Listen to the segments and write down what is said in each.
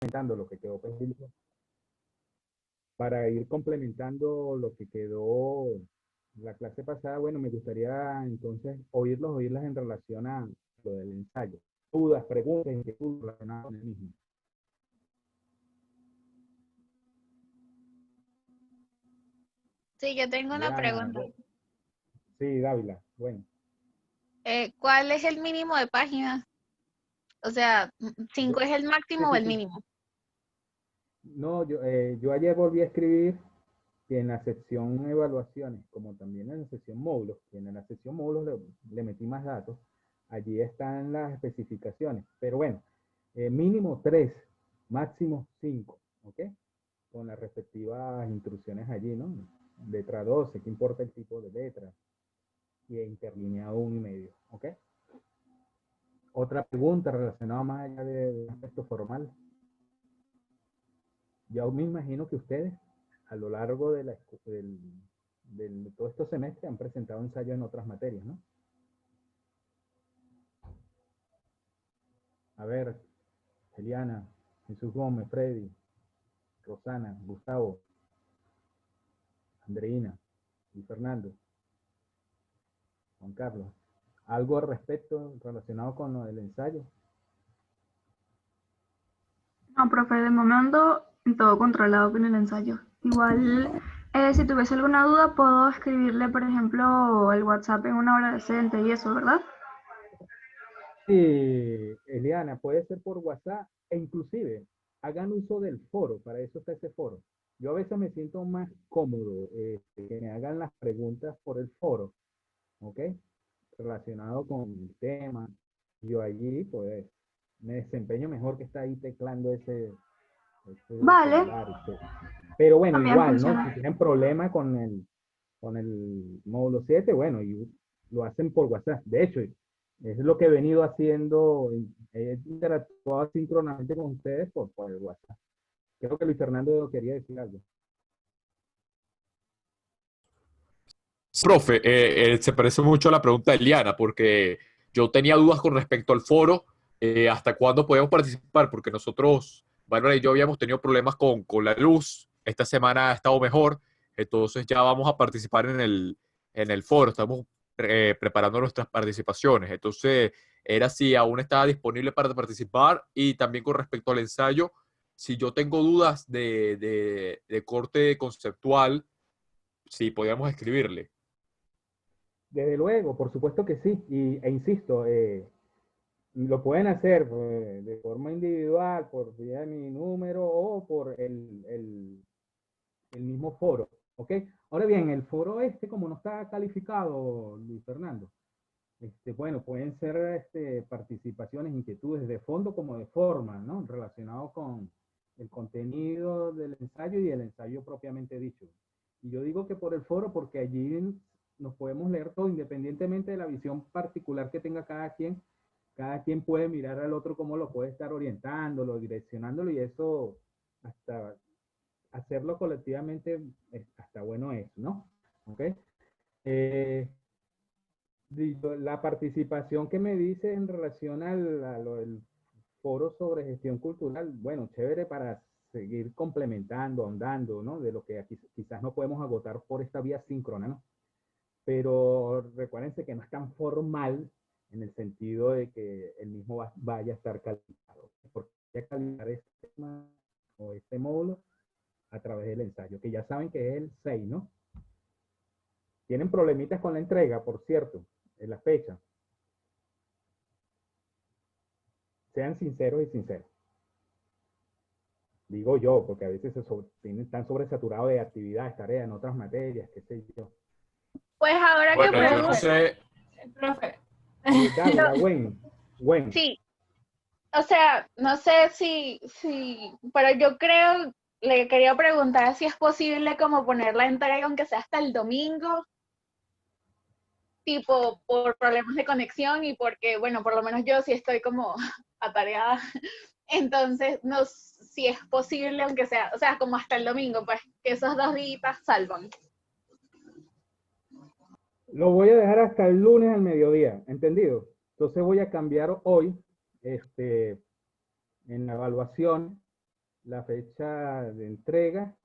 complementando lo que quedó pendiente, para ir complementando lo que quedó la clase pasada, bueno, me gustaría entonces oírlas en relación a lo del ensayo. Dudas, preguntas, inquietudes relacionadas con el mismo. Sí, yo tengo una Diana, pregunta. sí, Dávila, bueno. ¿Cuál es el mínimo de páginas? O sea, ¿5 Yo, es el sí, máximo o sí, el sí. mínimo? No, yo ayer volví a escribir que en la sección evaluaciones, como también en la sección módulos, que en la sección módulos le metí más datos, allí están las especificaciones. Pero bueno, mínimo 3, máximo 5, ¿ok? Con las respectivas instrucciones allí, ¿no? Letra 12, ¿qué importa el tipo de letra? Y interlineado 1,5, ¿ok? Otra pregunta relacionada más allá del aspecto formal. Yo me imagino que ustedes a lo largo de todos estos semestres han presentado ensayos en otras materias, ¿no? A ver, Eliana, Jesús Gómez, Freddy, Rosana, Gustavo, Andreina y Fernando, Juan Carlos. ¿Algo al respecto relacionado con lo del ensayo? No, profe, de momento todo controlado con el ensayo. Igual, si tuviese alguna duda, puedo escribirle, por ejemplo, el WhatsApp en una hora decente y eso, ¿verdad? Sí, Eliana, puede ser por WhatsApp e inclusive hagan uso del foro, para eso está ese foro. Yo a veces me siento más cómodo que me hagan las preguntas por el foro, ¿ok? Relacionado con el tema. Yo allí, pues, me desempeño mejor que estar ahí teclando ese Vale, celular. Pero bueno, también igual, ¿no? Si funciona. tienen problema con el módulo 7, bueno, y lo hacen por WhatsApp. De hecho, es lo que he venido haciendo, he interactuado síncronamente con ustedes por el WhatsApp. Creo que Luis Fernando quería decir algo. Profe, se parece mucho a la pregunta de Eliana, porque yo tenía dudas con respecto al foro, hasta cuándo podemos participar, porque nosotros, Bárbara y yo habíamos tenido problemas con la luz, esta semana ha estado mejor, entonces ya vamos a participar en el foro, estamos preparando nuestras participaciones, entonces era si aún estaba disponible para participar y también con respecto al ensayo, si yo tengo dudas de corte conceptual, si podíamos escribirle. Desde luego, por supuesto que sí, e insisto, lo pueden hacer de forma individual, por vía de mi número o por el mismo foro, ¿ok? Ahora bien, el foro como no está calificado, Luis Fernando, bueno, pueden ser participaciones, inquietudes de fondo como de forma, ¿no? Relacionado con el contenido del ensayo y el ensayo propiamente dicho. Y yo digo que por el foro porque allí nos podemos leer todo independientemente de la visión particular que tenga cada quien puede mirar al otro cómo lo puede estar orientándolo, direccionándolo y eso hasta hacerlo colectivamente hasta bueno es, ¿no? ¿Ok? Eh, la participación que me dice en relación a lo del foro sobre gestión cultural, bueno, chévere para seguir complementando, ahondando, ¿no? De lo que aquí, quizás no podemos agotar por esta vía síncrona, ¿no? Pero recuérdense que no es tan formal en el sentido de que el mismo vaya a estar calificado. Porque hay que calificar este tema o este módulo a través del ensayo, que ya saben que es el 6, ¿no? Tienen problemitas con la entrega, por cierto, en la fecha. Sean sinceros y sinceros. Digo yo, porque a veces están sobresaturados de actividades, tareas en otras materias, qué sé yo. Pues ahora que Bueno, yo no pregunto, Profe, sé. profe. Dávila, Gwen. sí, o sea, no sé pero yo creo, le quería preguntar si es posible como poner la entrega aunque sea hasta el domingo, tipo por problemas de conexión y porque, bueno, por lo menos yo sí estoy como atareada. Entonces, no sé si es posible, aunque sea, o sea, como hasta el domingo, pues que esos 2 días salvan. Lo voy a dejar hasta el lunes al mediodía, ¿entendido? Entonces voy a cambiar hoy, en la evaluación, la fecha de entrega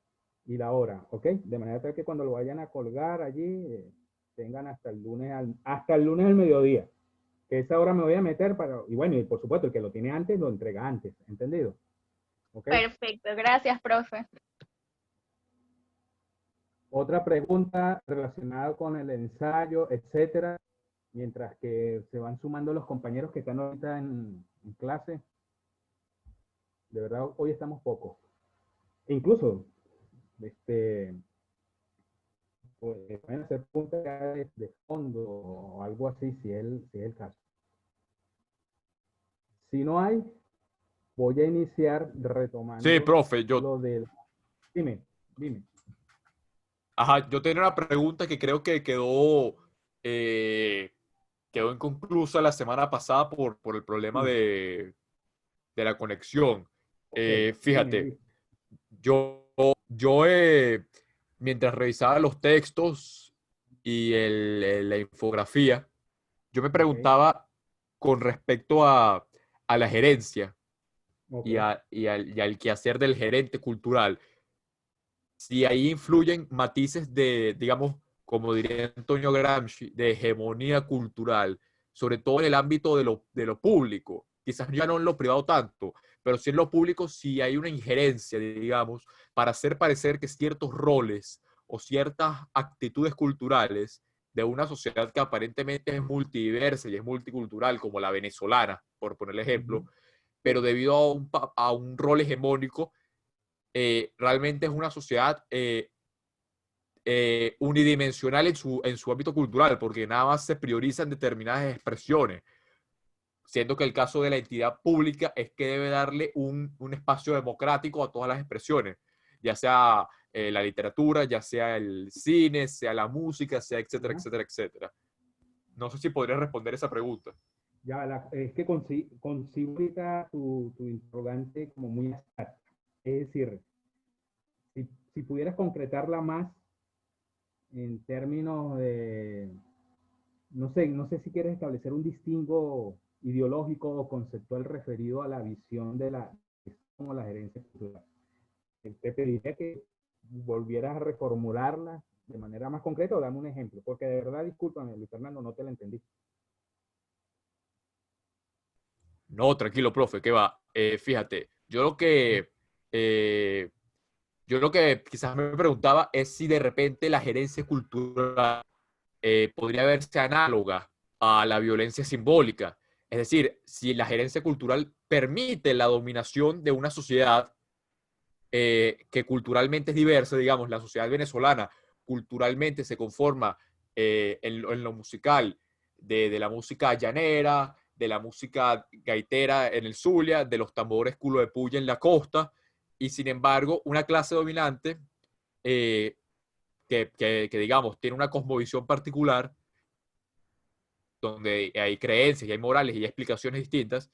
y la hora, ¿ok? De manera tal que cuando lo vayan a colgar allí, tengan hasta el lunes al mediodía. Que esa hora me voy a meter para, y bueno, y por supuesto, el que lo tiene antes, lo entrega antes, ¿entendido? ¿Ok? Perfecto, gracias, profe. Otra pregunta relacionada con el ensayo, etcétera, mientras que se van sumando los compañeros que están ahorita en clase. De verdad, hoy estamos pocos. E incluso, pues, pueden hacer preguntas de fondo o algo así, si es el caso. Si no hay, voy a iniciar Sí, retomando profe, lo del... Dime, dime. ajá, yo tenía una pregunta que creo que quedó inconclusa la semana pasada por el problema Sí, de la conexión. ok, dime, Fíjate, yo mientras revisaba los textos y la infografía, yo me ok, preguntaba con respecto a la gerencia ok. y al quehacer del gerente cultural, si ahí influyen matices de, digamos, como diría Antonio Gramsci, de hegemonía cultural, sobre todo en el ámbito de lo público, quizás ya no en lo privado tanto, pero sí en lo público, si hay una injerencia, digamos, para hacer parecer que ciertos roles o ciertas actitudes culturales de una sociedad que aparentemente es multidiversa y es multicultural, como la venezolana, por poner el ejemplo, Ujú. pero debido a un rol hegemónico, realmente es una sociedad unidimensional en su ámbito cultural, porque nada más se priorizan determinadas expresiones, siendo que el caso de la entidad pública es que debe darle un espacio democrático a todas las expresiones, ya sea la literatura, ya sea el cine, sea la música, sea etcétera, Ajá. etcétera, etcétera. No sé si podrías responder esa pregunta. Ya, es que consigo ahorita tu interrogante como muy abstracta. Es decir, si pudieras concretarla más en términos de, no sé si quieres establecer un distingo ideológico o conceptual referido a la visión de la como la gerencia cultural. Te pediría que volvieras a reformularla de manera más concreta o dame un ejemplo, porque de verdad, discúlpame, Luis Fernando, no te la entendí. No, tranquilo, profe, que va. Fíjate, eh, yo lo que quizás me preguntaba es si de repente la gerencia cultural podría verse análoga a la violencia simbólica. Es decir, si la gerencia cultural permite la dominación de una sociedad que culturalmente es diversa, digamos, la sociedad venezolana culturalmente se conforma en lo musical de la música llanera, de la música gaitera en el Zulia, de los tambores culo de puya en la costa, y sin embargo, una clase dominante eh, que, digamos, tiene una cosmovisión particular, donde hay creencias y hay morales y hay explicaciones distintas,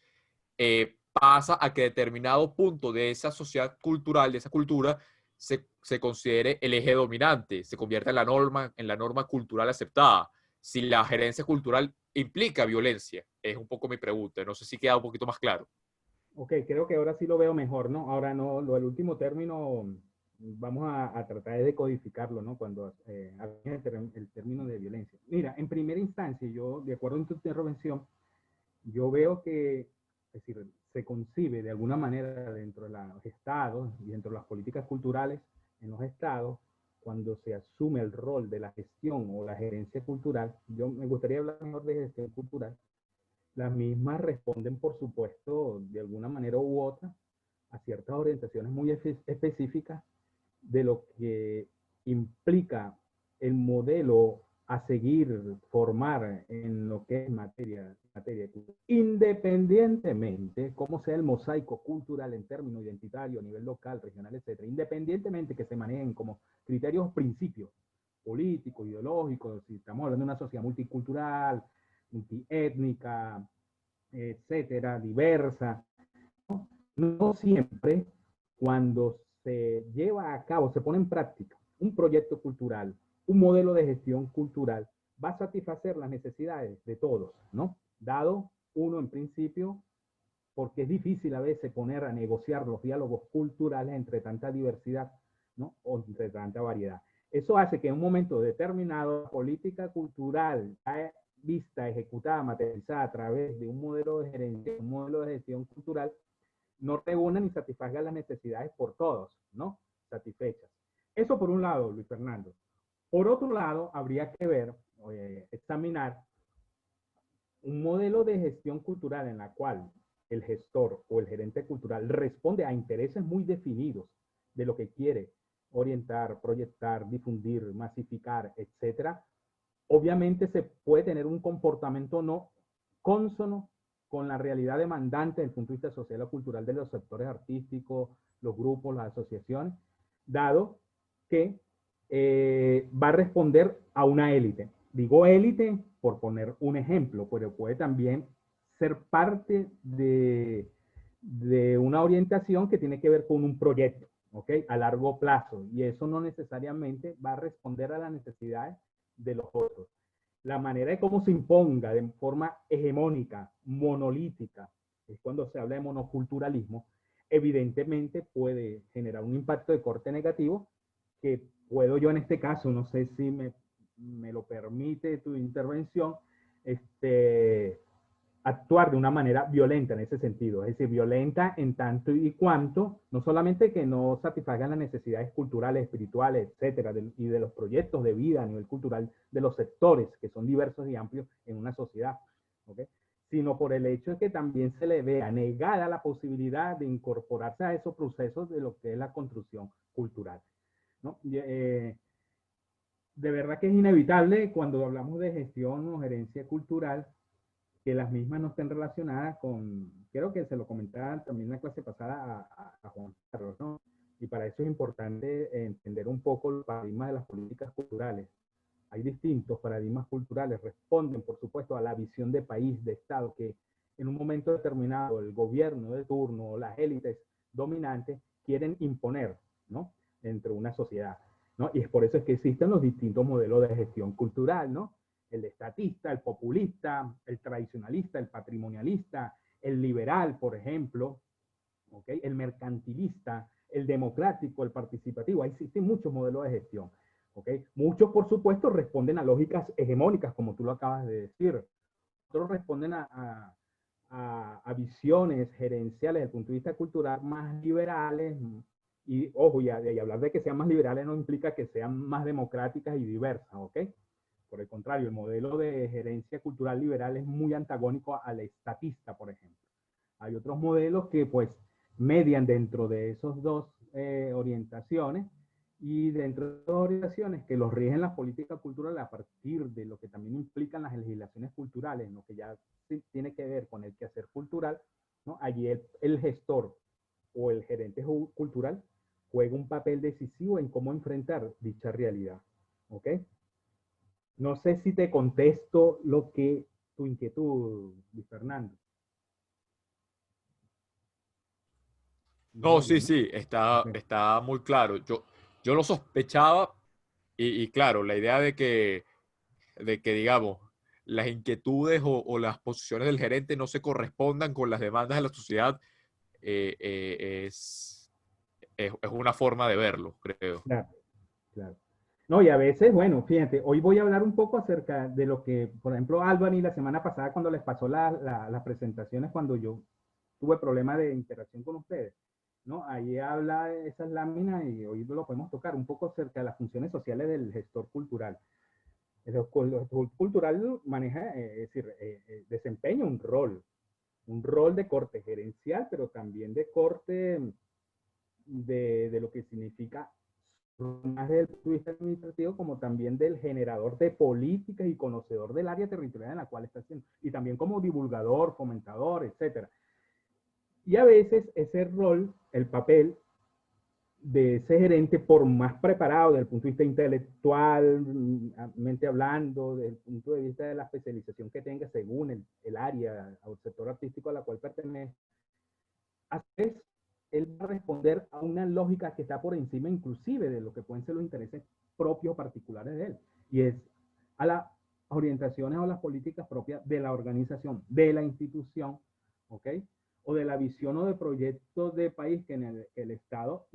pasa a que determinado punto de esa sociedad cultural, de esa cultura, se considere el eje dominante, se convierta en la norma cultural aceptada. Si la gerencia cultural implica violencia, es un poco mi pregunta. No sé si queda un poquito más claro. Ok, creo que ahora sí lo veo mejor, ¿no? Ahora no, lo del último término, vamos a tratar de codificarlo, ¿no? Cuando el término de violencia. Mira, en primera instancia, yo, de acuerdo en tu intervención, yo veo que, es decir, se concibe de alguna manera dentro de los estados y dentro de las políticas culturales en los estados, cuando se asume el rol de la gestión o la gerencia cultural, yo me gustaría hablar mejor de gestión cultural, las mismas responden, por supuesto, de alguna manera u otra, a ciertas orientaciones muy específicas de lo que implica el modelo a seguir, formar en lo que es materia cultural. Independientemente cómo sea el mosaico cultural en términos identitario, a nivel local, regional, etcétera, independientemente que se manejen como criterios, principios políticos, ideológicos, si estamos hablando de una sociedad multicultural, multiétnica, etcétera, diversa, no siempre cuando se lleva a cabo, se pone en práctica un proyecto cultural, un modelo de gestión cultural, va a satisfacer las necesidades de todos, ¿no? Dado uno en principio porque es difícil a veces poner a negociar los diálogos culturales entre tanta diversidad, ¿no? O entre tanta variedad. Eso hace que en un momento determinado, la política cultural vista, ejecutada, materializada a través de un modelo de gerencia, un modelo de gestión cultural, no reúna ni satisfaga las necesidades por todos, ¿no? Satisfechas. Eso por un lado, Luis Fernando. Por otro lado, habría que ver, examinar un modelo de gestión cultural en la cual el gestor o el gerente cultural responde a intereses muy definidos de lo que quiere orientar, proyectar, difundir, masificar, etcétera. Obviamente se puede tener un comportamiento no cónsono con la realidad demandante desde el punto de vista social o cultural de los sectores artísticos, los grupos, las asociaciones, dado que va a responder a una élite. Digo élite por poner un ejemplo, pero puede también ser parte de una orientación que tiene que ver con un proyecto, ¿ok? A largo plazo. Y eso no necesariamente va a responder a las necesidades de los otros. La manera de cómo se imponga de forma hegemónica, monolítica, es cuando se habla de monoculturalismo, evidentemente puede generar un impacto de corte negativo que puedo yo en este caso, no sé si me lo permite tu intervención, actuar de una manera violenta en ese sentido, es decir, violenta en tanto y cuanto, no solamente que no satisfagan las necesidades culturales, espirituales, etcétera, y de los proyectos de vida a nivel cultural de los sectores, que son diversos y amplios en una sociedad, ¿okay? Sino por el hecho de que también se le vea negada la posibilidad de incorporarse a esos procesos de lo que es la construcción cultural, ¿no? De verdad que es inevitable cuando hablamos de gestión o gerencia cultural, que las mismas no estén relacionadas con, creo que se lo comentaba también en la clase pasada a Juan Carlos, ¿no? Y para eso es importante entender un poco los paradigmas de las políticas culturales. Hay distintos paradigmas culturales, responden, por supuesto, a la visión de país, de Estado, que en un momento determinado el gobierno de turno o las élites dominantes quieren imponer, ¿no? Dentro de una sociedad, ¿no? Y es por eso es que existen los distintos modelos de gestión cultural, ¿no? El estatista, el populista, el tradicionalista, el patrimonialista, el liberal, por ejemplo, ¿okay? El mercantilista, el democrático, el participativo. Ahí existen muchos modelos de gestión, ¿okay? Muchos, por supuesto, responden a lógicas hegemónicas, como tú lo acabas de decir. Otros responden a visiones gerenciales desde el punto de vista cultural más liberales. Y, ojo, y hablar de que sean más liberales no implica que sean más democráticas y diversas, ¿ok? Por el contrario, el modelo de gerencia cultural liberal es muy antagónico al estatista, por ejemplo. Hay otros modelos que pues median dentro de esos dos orientaciones y dentro de esas orientaciones que los rigen las políticas culturales a partir de lo que también implican las legislaciones culturales, lo que ya tiene que ver con el quehacer cultural, ¿no? Allí el gestor o el gerente cultural juega un papel decisivo en cómo enfrentar dicha realidad, ¿ok? No sé si te contesto lo que tu inquietud, Luis Fernando. No, No, yo, sí, ¿no? sí, Okay. está muy claro. Yo lo sospechaba y claro, la idea de que, digamos, las inquietudes o las posiciones del gerente no se correspondan con las demandas de la sociedad es una forma de verlo, creo. Claro, claro. No, y a veces, bueno, fíjate, hoy voy a hablar un poco acerca de lo que, por ejemplo, Albany la semana pasada cuando les pasó las presentaciones, cuando yo tuve problemas de interacción con ustedes, ¿no? Ahí habla de esas láminas y hoy lo podemos tocar un poco acerca de las funciones sociales del gestor cultural. El gestor cultural maneja, es decir, desempeña un rol de corte gerencial, pero también de corte de lo que significa más desde el punto de vista administrativo como también del generador de políticas y conocedor del área territorial en la cual está haciendo, y también como divulgador, fomentador, etcétera. Y a veces ese rol, el papel de ese gerente, por más preparado desde el punto de vista intelectualmente hablando, desde el punto de vista de la especialización que tenga según el área o el sector artístico a la cual pertenece, a veces él va a responder a una lógica que está por encima inclusive de lo que pueden ser los intereses propios particulares de él. Y es a las orientaciones o las políticas propias de la organización, de la institución, ¿ok? o de la visión o de proyecto de país que que el Estado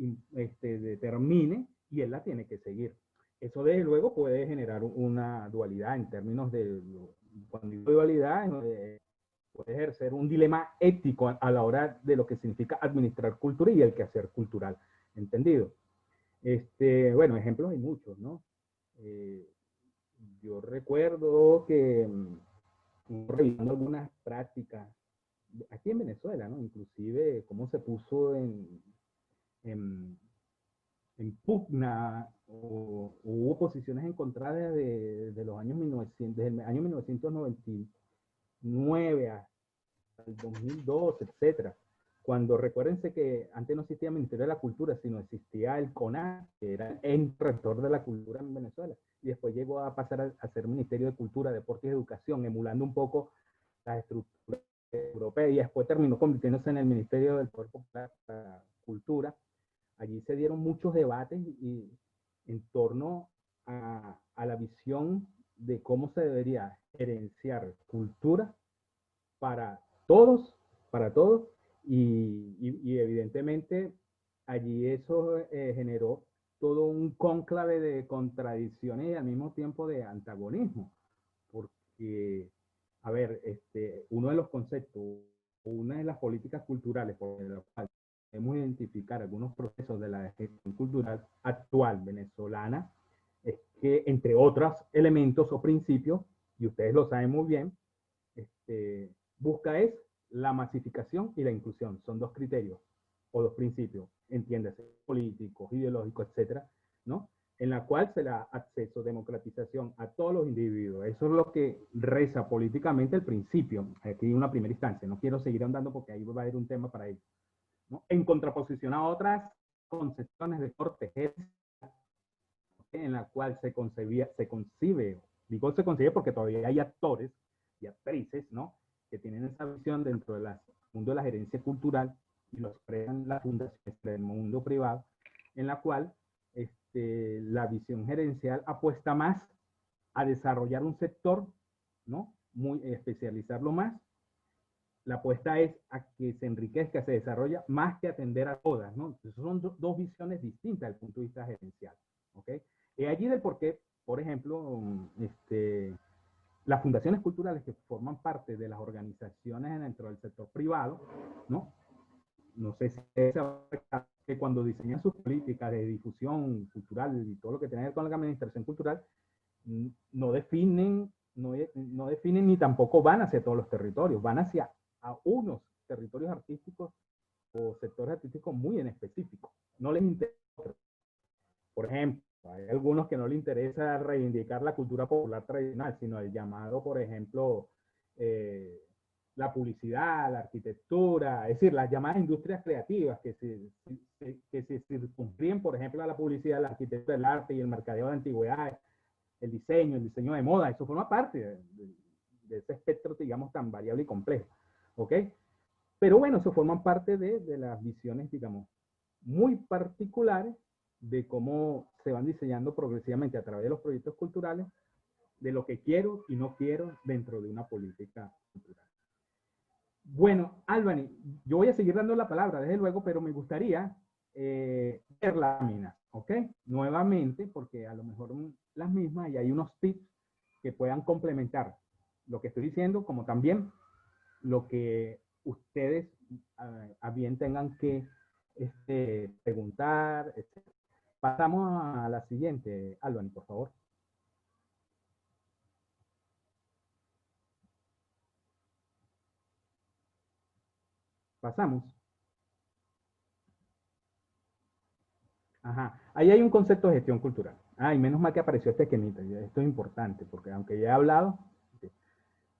determine y él la tiene que seguir. Eso desde luego puede generar una dualidad en términos de, cuando digo dualidad, puede ejercer un dilema ético a la hora de lo que significa administrar cultura y el quehacer cultural, ¿entendido? Bueno, ejemplos hay muchos, ¿no? Yo recuerdo que revisando algunas prácticas aquí en Venezuela, ¿no? Inclusive cómo se puso en, en pugna o hubo posiciones encontradas de los años 1900, desde el año 1999 hasta el 2002, etcétera. Cuando recuérdense que antes no existía el Ministerio de la Cultura, sino existía el CONAC, que era el rector de la cultura en Venezuela, y después llegó a pasar a ser Ministerio de Cultura, Deportes y Educación, emulando un poco las estructuras europeas, y después terminó convirtiéndose en el Ministerio del Poder Popular para la Cultura. Allí se dieron muchos debates en torno a la visión de cómo se debería gerenciar cultura para todos, y evidentemente allí eso generó todo un cónclave de contradicciones y al mismo tiempo de antagonismo, porque, a ver, uno de los conceptos, una de las políticas culturales por las cuales podemos identificar algunos procesos de la gestión cultural actual venezolana, es que, entre otros elementos o principios, y ustedes lo saben muy bien, busca es la masificación y la inclusión. Son dos criterios o dos principios, entiéndase, políticos, ideológicos, etcétera, ¿no? En la cual se da acceso, democratización a todos los individuos. Eso es lo que reza políticamente el principio, aquí en una primera instancia. No quiero seguir andando porque ahí va a haber un tema para ello, ¿no? En contraposición a otras concepciones de corte en la cual se concibe, digo se concibe porque todavía hay actores y actrices, ¿no?, que tienen esa visión dentro del mundo de la gerencia cultural y los crean las fundaciones del mundo privado, en la cual la visión gerencial apuesta más a desarrollar un sector, ¿no?, muy especializarlo más. La apuesta es a que se enriquezca, se desarrolla, más que atender a todas, ¿no? Entonces son dos visiones distintas desde el punto de vista gerencial, ¿ok? Y allí del por qué, por ejemplo, las fundaciones culturales que forman parte de las organizaciones dentro del sector privado, ¿no? No sé si que cuando diseñan sus políticas de difusión cultural y todo lo que tiene que ver con la administración cultural, no definen ni tampoco van hacia todos los territorios, van hacia unos territorios artísticos o sectores artísticos muy en específico. No les interesa. Por ejemplo, hay algunos que no les interesa reivindicar la cultura popular tradicional, sino el llamado, por ejemplo, la publicidad, la arquitectura, es decir, las llamadas industrias creativas que se circunscriben, por ejemplo, a la publicidad, la arquitectura, el arte y el mercadeo de antigüedades, el diseño de moda. Eso forma parte de ese espectro, digamos, tan variable y complejo, ¿ok? Pero bueno, eso forman parte de las visiones, digamos, muy particulares de cómo se van diseñando progresivamente a través de los proyectos culturales, de lo que quiero y no quiero dentro de una política cultural. Bueno, Albany, yo voy a seguir dando la palabra, desde luego, pero me gustaría ver láminas, ¿ok? Nuevamente, porque a lo mejor las mismas y hay unos tips que puedan complementar lo que estoy diciendo, como también lo que ustedes a bien tengan que preguntar, etc. Pasamos a la siguiente, Albany, por favor. Pasamos. Ajá. Ahí hay un concepto de gestión cultural. Ay, menos mal que apareció este esquemita. Esto es importante, porque aunque ya he hablado,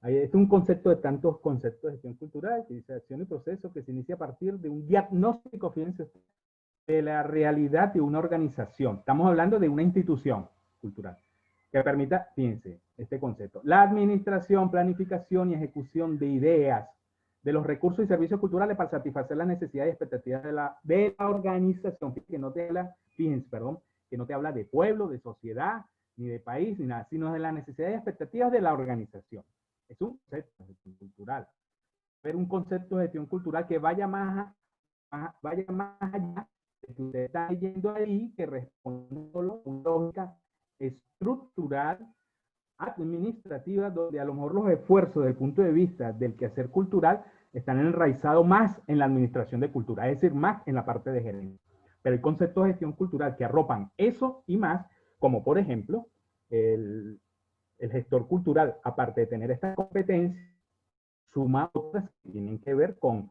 es un concepto de tantos conceptos de gestión cultural, que dice acción y proceso, que se inicia a partir de un diagnóstico, fíjense, de la realidad de una organización. Estamos hablando de una institución cultural que permita, fíjense, este concepto, la administración, planificación y ejecución de ideas, de los recursos y servicios culturales para satisfacer las necesidades y expectativas de la organización. Que no te habla, fíjense, perdón, que no te habla de pueblo, de sociedad, ni de país, ni nada, sino de las necesidades y expectativas de la organización. Es un concepto cultural. haber un concepto de gestión cultural que vaya más allá de que usted está leyendo ahí, que responde a una lógica estructural, administrativa, donde a lo mejor los esfuerzos desde el punto de vista del quehacer cultural están enraizados más en la administración de cultura, es decir, más en la parte de gerencia. Pero hay conceptos de gestión cultural que arropan eso y más, como por ejemplo, el gestor cultural, aparte de tener esta competencia, suma otras que tienen que ver con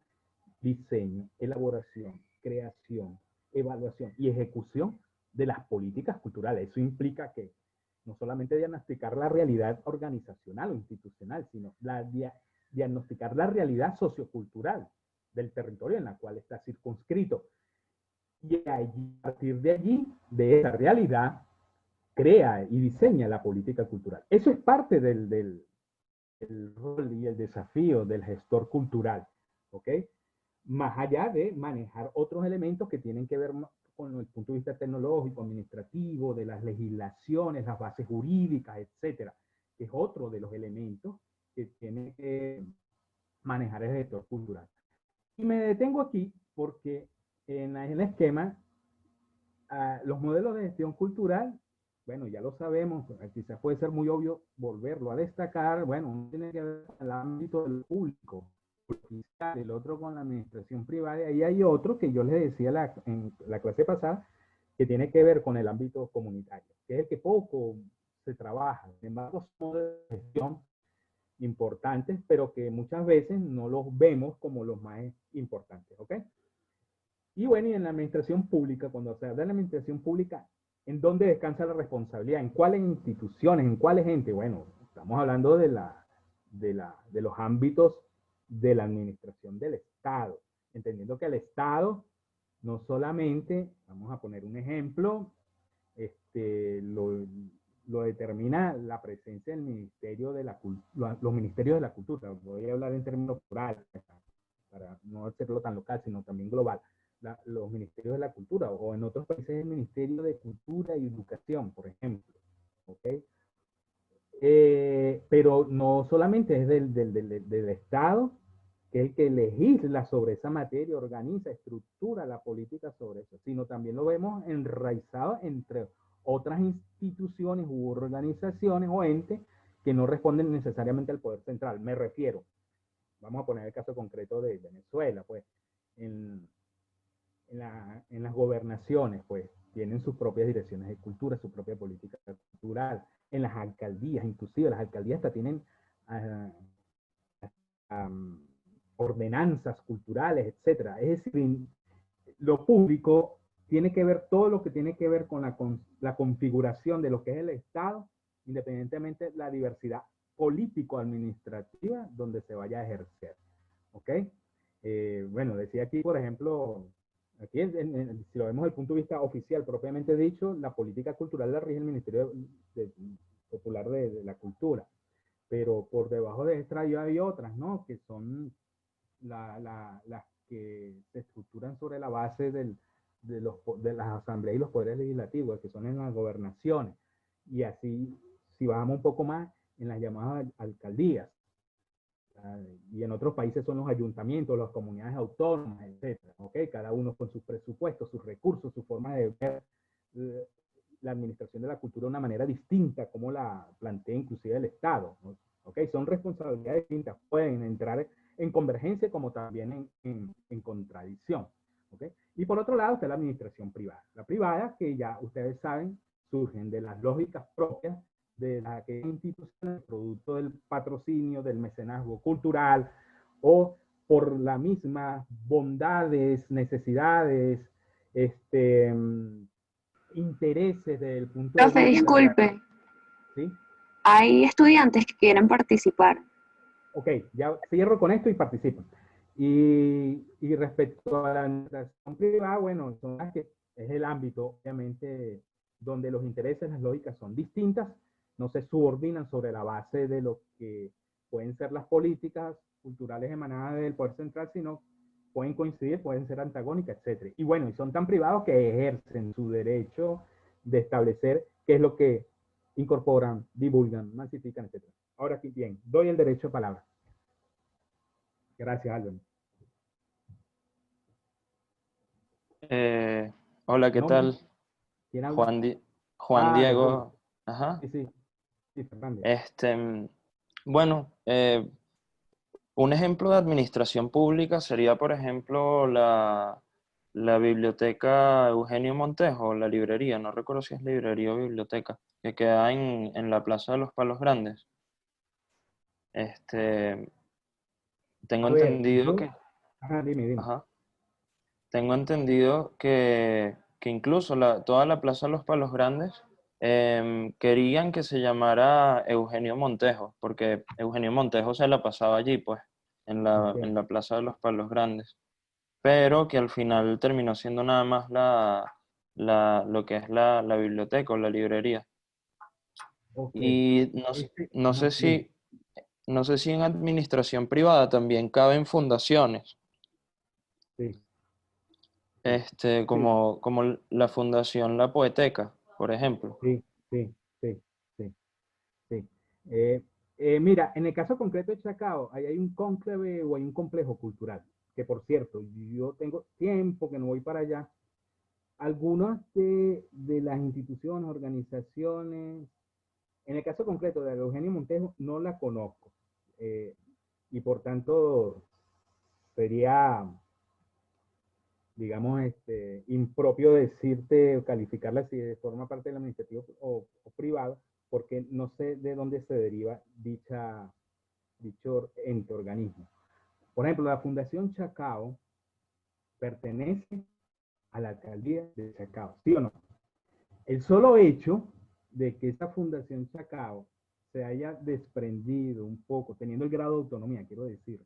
diseño, elaboración, creación, evaluación y ejecución de las políticas culturales. Eso implica que no solamente diagnosticar la realidad organizacional o institucional, sino diagnosticar la realidad sociocultural del territorio en la cual está circunscrito. Y a partir de allí, de esa realidad, crea y diseña la política cultural. Eso es parte del rol y el desafío del gestor cultural, ¿ok? Más allá de manejar otros elementos que tienen que ver con el punto de vista tecnológico, administrativo, de las legislaciones, las bases jurídicas, etcétera, que es otro de los elementos que tiene que manejar el gestor cultural. Y me detengo aquí porque en el esquema, los modelos de gestión cultural, bueno, ya lo sabemos, quizás puede ser muy obvio volverlo a destacar, bueno, uno tiene que ver con el ámbito del público, el otro con la administración privada, y ahí hay otro que yo les decía en la clase pasada, que tiene que ver con el ámbito comunitario, que es el que poco se trabaja. Sin embargo, son modelos de gestión importantes, pero que muchas veces no los vemos como los más importantes, ¿ok? Y bueno, y en la administración pública, cuando se habla de la administración pública, ¿en dónde descansa la responsabilidad? ¿En cuáles instituciones? ¿En cuáles gente? Bueno, estamos hablando de los ámbitos de la administración del Estado, entendiendo que el Estado no solamente, vamos a poner un ejemplo, lo determina la presencia del Ministerio de la Cultura, los Ministerios de la Cultura, voy a hablar en términos plurales, para no hacerlo tan local, sino también global. Los ministerios de la cultura, o en otros países el Ministerio de Cultura y Educación, por ejemplo. ¿Okay? Pero no solamente es del Estado, que es el que legisla sobre esa materia, organiza, estructura la política sobre eso, sino también lo vemos enraizado entre otras instituciones u organizaciones o entes que no responden necesariamente al poder central. Me refiero, vamos a poner el caso concreto de Venezuela, pues, en las gobernaciones, pues, tienen sus propias direcciones de cultura, su propia política cultural. En las alcaldías, inclusive las alcaldías hasta tienen ordenanzas culturales, etcétera. Es decir, lo público tiene que ver todo lo que tiene que ver con la configuración de lo que es el Estado, independientemente de la diversidad político-administrativa donde se vaya a ejercer. ¿Ok? Bueno, decía aquí, por ejemplo, aquí si lo vemos desde el punto de vista oficial, propiamente dicho, la política cultural la rige el Ministerio Popular de la Cultura. Pero por debajo de esta hay otras, ¿no? Que son las que se estructuran sobre la base de las asambleas y los poderes legislativos, que son en las gobernaciones. Y así, si bajamos un poco más, en las llamadas alcaldías. Y en otros países son los ayuntamientos, las comunidades autónomas, etcétera, ¿okay? Cada uno con sus presupuestos, sus recursos, su forma de ver la administración de la cultura de una manera distinta, como la plantea inclusive el Estado, ¿okay? Son responsabilidades distintas, pueden entrar en convergencia como también en contradicción, ¿okay? Y por otro lado está la administración privada. La privada, que ya ustedes saben, surgen de las lógicas propias de las instituciones, producto del patrocinio, del mecenazgo cultural, o por la misma bondades, necesidades, intereses del punto de Profe, vista. disculpe. ¿Sí? Hay estudiantes que quieren participar. Ok, ya cierro con esto y participo. Y respecto a la administración privada, bueno, son las que es el ámbito, obviamente, donde los intereses, las lógicas son distintas, no se subordinan sobre la base de lo que pueden ser las políticas culturales emanadas del poder central, sino pueden coincidir, pueden ser antagónicas, etc. Y bueno, y son tan privados que ejercen su derecho de establecer qué es lo que incorporan, divulgan, masifican, etc. Ahora aquí, bien, doy el derecho a palabra. Gracias, Álvaro. Hola, ¿qué ¿Nombre? tal? ¿Quién habla? Juan, Juan Ah, Rodrigo. Diego. Ajá. Sí, sí, sí, Fernández. Bueno, un ejemplo de administración pública sería, por ejemplo, la biblioteca Eugenio Montejo, la librería, no recuerdo si es librería o biblioteca, que queda en la Plaza de los Palos Grandes. Este, tengo A ver, entendido yo, que, ajá, dime, dime. ajá, tengo entendido que incluso toda la Plaza de los Palos Grandes querían que se llamara Eugenio Montejo, porque Eugenio Montejo se la pasaba allí, pues, Ok, en la Plaza de los Palos Grandes, pero que al final terminó siendo nada más lo que es la biblioteca o la librería. ok. Y Ajá, dime. no sé si en administración privada también caben fundaciones, Sí, sí, sí, como la Fundación La Poeteca, por ejemplo. sí, sí, sí, sí, sí. Eh, mira, en el caso concreto de Chacao, ahí hay un cónclave o hay un complejo cultural, que por cierto, yo tengo tiempo que no voy para allá. Algunas de las instituciones, organizaciones, en el caso concreto de Eugenio Montejo, no la conozco. eh, y por tanto, sería, digamos, impropio decirte o calificarla si forma parte del administrativo o privado, porque no sé de dónde se deriva dicho ente organismo. Por ejemplo, la Fundación Chacao pertenece a la alcaldía de Chacao, ¿sí o no? El solo hecho de que esta Fundación Chacao se haya desprendido un poco, teniendo el grado de autonomía, quiero decir,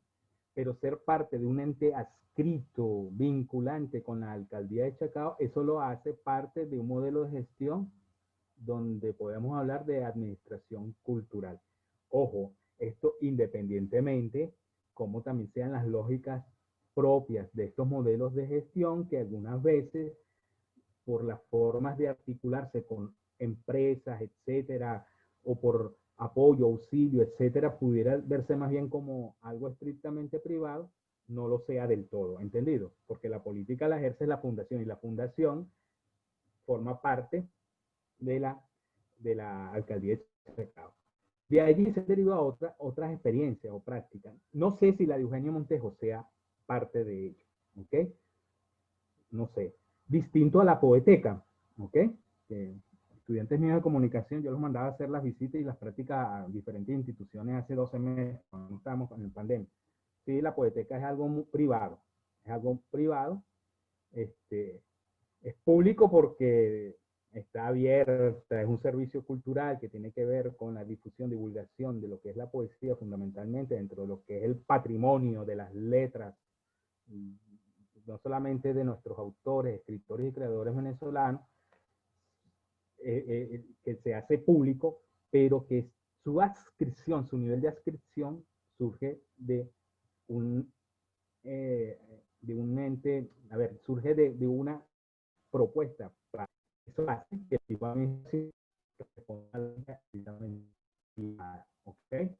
pero ser parte de un ente adscrito, vinculante con la alcaldía de Chacao, eso lo hace parte de un modelo de gestión donde podemos hablar de administración cultural. Ojo, esto independientemente, como también sean las lógicas propias de estos modelos de gestión que algunas veces por las formas de articularse con empresas, etcétera, o por apoyo, auxilio, etcétera, pudiera verse más bien como algo estrictamente privado, no lo sea del todo, ¿entendido? Porque la política la ejerce la fundación y la fundación forma parte de la alcaldía de Chacao. De allí se deriva otras experiencias o prácticas. No sé si la de Eugenio Montejo sea parte de ello, ¿ok? No sé. Distinto a la poeteca, ¿ok? Estudiantes míos de comunicación, yo los mandaba a hacer las visitas y las prácticas a diferentes instituciones hace 12 meses, cuando estábamos en pandemia. Sí, la poeteca es algo muy privado, es algo privado, este, es público porque está abierta, es un servicio cultural que tiene que ver con la difusión, divulgación de lo que es la poesía fundamentalmente dentro de lo que es el patrimonio de las letras, no solamente de nuestros autores, escritores y creadores venezolanos, que se hace público, pero que su adscripción, su nivel de adscripción surge un, eh, de un ente, a ver, surge de una propuesta. Eso hace que el tipo de responda. ¿Ok?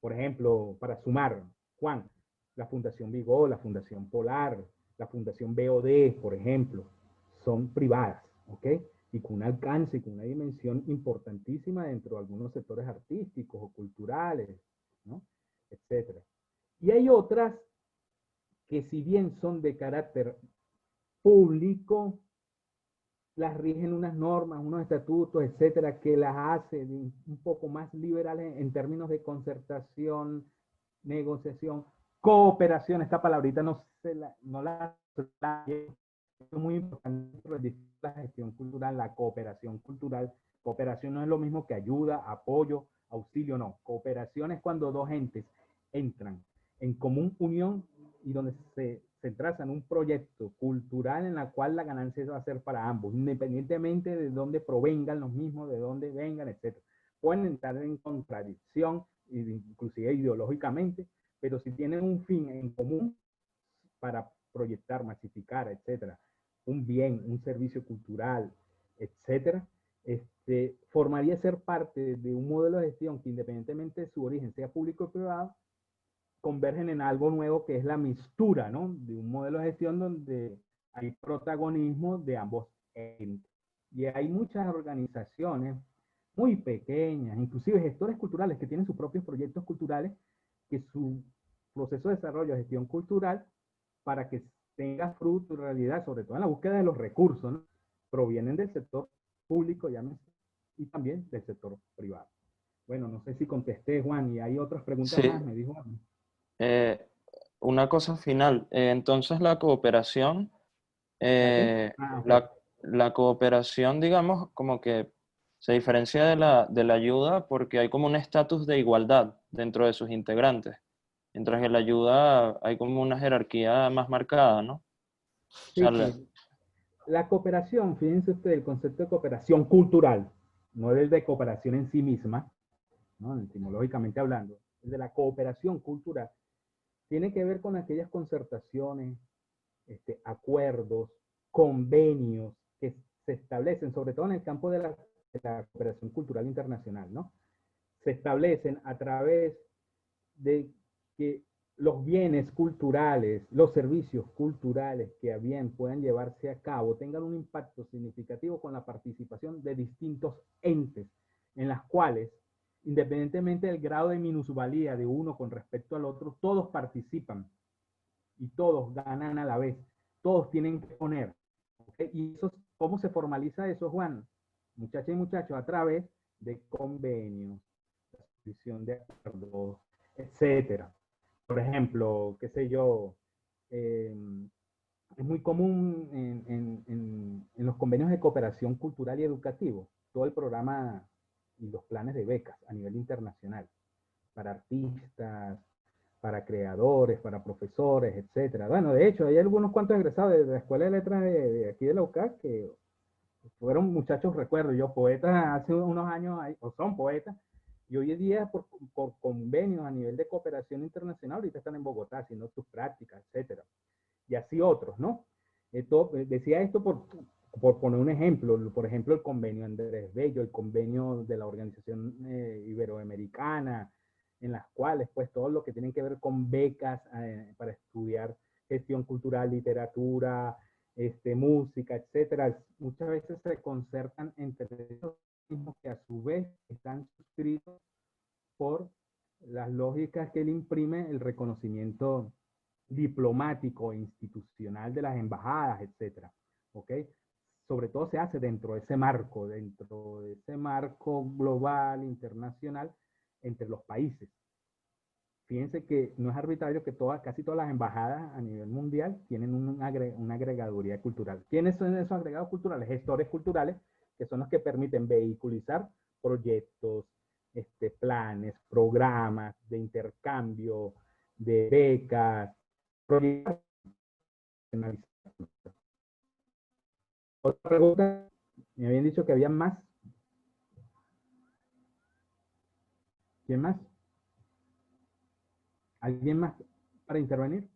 Por ejemplo, para sumar, Juan, la Fundación Vigo, la Fundación Polar, la Fundación BOD, por ejemplo, son privadas, ¿ok? Y con un alcance y con una dimensión importantísima dentro de algunos sectores artísticos o culturales, ¿no? Etcétera. Y hay otras que si bien son de carácter público, las rigen unas normas, unos estatutos, etcétera, que las hace un poco más liberales en términos de concertación, negociación, cooperación. Esta palabrita no la es muy importante para la gestión cultural, la cooperación cultural. Cooperación no es lo mismo que ayuda, apoyo, auxilio, no. Cooperación es cuando dos entes entran en común unión y donde se trazan un proyecto cultural en la cual la ganancia va a ser para ambos, independientemente de dónde provengan los mismos, de dónde vengan, etc. Pueden entrar en contradicción, inclusive ideológicamente, pero si tienen un fin en común para proyectar, masificar, etcétera, un bien, un servicio cultural, etcétera, formaría ser parte de un modelo de gestión que independientemente de su origen, sea público o privado, convergen en algo nuevo que es la mixtura, ¿no? De un modelo de gestión donde hay protagonismo de ambos entes. Y hay muchas organizaciones muy pequeñas, inclusive gestores culturales que tienen sus propios proyectos culturales, que su proceso de desarrollo de gestión cultural, para que tenga fruto y realidad, sobre todo en la búsqueda de los recursos, ¿no? Provienen del sector público, llámese, y también del sector privado. Bueno, no sé si contesté, Juan, y hay otras preguntas Sí, más, me dijo Juan. una cosa final. Entonces la cooperación, ¿La qué? eh, Ok. la cooperación, digamos, como que se diferencia de la ayuda porque hay como un estatus de igualdad dentro de sus integrantes, mientras que la ayuda hay como una jerarquía más marcada, ¿no? O sea, Sí, la cooperación, fíjense ustedes, el concepto de cooperación cultural, no el de cooperación en sí misma, ¿no? Etimológicamente hablando, el de la cooperación cultural, tiene que ver con aquellas concertaciones, acuerdos, convenios que se establecen, sobre todo en el campo de la cooperación cultural internacional, ¿no? Se establecen a través de que los bienes culturales, los servicios culturales que a bien puedan llevarse a cabo tengan un impacto significativo con la participación de distintos entes en las cuales, independientemente del grado de minusvalía de uno con respecto al otro, todos participan y todos ganan a la vez, todos tienen que poner. ¿Okay? ¿Y eso, cómo se formaliza eso, Juan? Muchachas y muchachos, a través de convenios, la suscripción de acuerdos, etcétera. Por ejemplo, qué sé yo, eh, es muy común en los convenios de cooperación cultural y educativo, todo el programa y los planes de becas a nivel internacional, para artistas, para creadores, para profesores, etcétera. Bueno, de hecho, hay algunos cuantos egresados de la Escuela de Letras de aquí de la UCAC que fueron muchachos, recuerdo yo, poetas hace unos años, o son poetas, y hoy en día por convenios a nivel de cooperación internacional, ahorita están en Bogotá haciendo sus prácticas, etcétera. Y así otros, ¿no? Decía esto por poner un ejemplo, por ejemplo, el convenio Andrés Bello, el convenio de la Organización Iberoamericana, en las cuales, pues, todo lo que tienen que ver con becas para estudiar gestión cultural, literatura, música, etcétera, muchas veces se concertan entre ellos mismos que a su vez están suscritos por las lógicas que él imprime el reconocimiento diplomático e institucional de las embajadas, etcétera. ¿Ok? Sobre todo se hace dentro de ese marco global, internacional, entre los países. Fíjense que no es arbitrario que casi todas las embajadas a nivel mundial tienen una agregaduría cultural. ¿Quiénes son esos agregados culturales? Gestores culturales, que son los que permiten vehiculizar proyectos, planes, programas de intercambio, de becas, proyectos. Otra pregunta, me habían dicho que había más. ¿Quién más? ¿Alguien más para intervenir?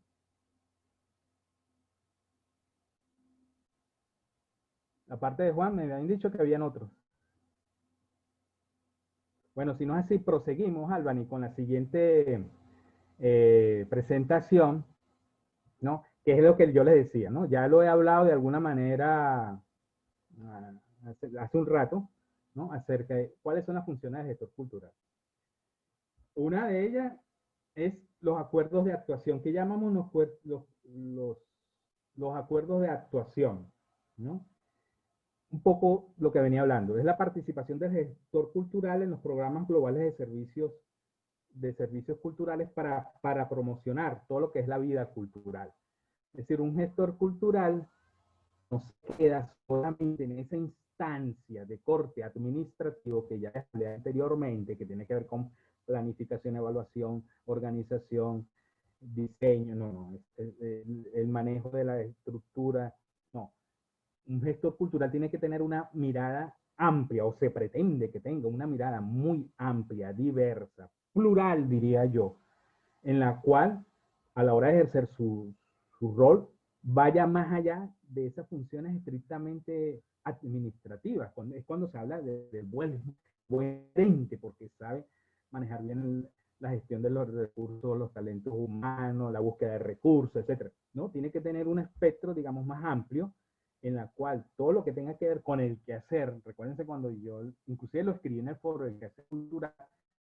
Aparte de Juan, me habían dicho que habían otros. Bueno, si no es así, proseguimos, Albany, con la siguiente presentación, ¿no? Que es lo que yo les decía, ¿no? Ya lo he hablado de alguna manera hace un rato, ¿no? Acerca de cuáles son las funciones del gestor cultural. Una de ellas es los acuerdos de actuación, que llamamos los acuerdos de actuación, ¿no? Un poco lo que venía hablando, es la participación del gestor cultural en los programas globales de servicios culturales para promocionar todo lo que es la vida cultural. Es decir, un gestor cultural no se queda solamente en esa instancia de corte administrativo que ya hablé anteriormente, que tiene que ver con planificación, evaluación, organización, diseño, no, el manejo de la estructura, no. Un gestor cultural tiene que tener una mirada amplia, o se pretende que tenga una mirada muy amplia, diversa, plural, diría yo, en la cual a la hora de ejercer su rol vaya más allá de esas funciones estrictamente administrativas. Es cuando se habla del buen gerente, porque sabe manejar bien la gestión de los recursos, los talentos humanos, la búsqueda de recursos, etcétera, ¿no? Tiene que tener un espectro, digamos, más amplio, en la cual todo lo que tenga que ver con el quehacer, recuérdense cuando yo, inclusive lo escribí en el foro, el quehacer cultural,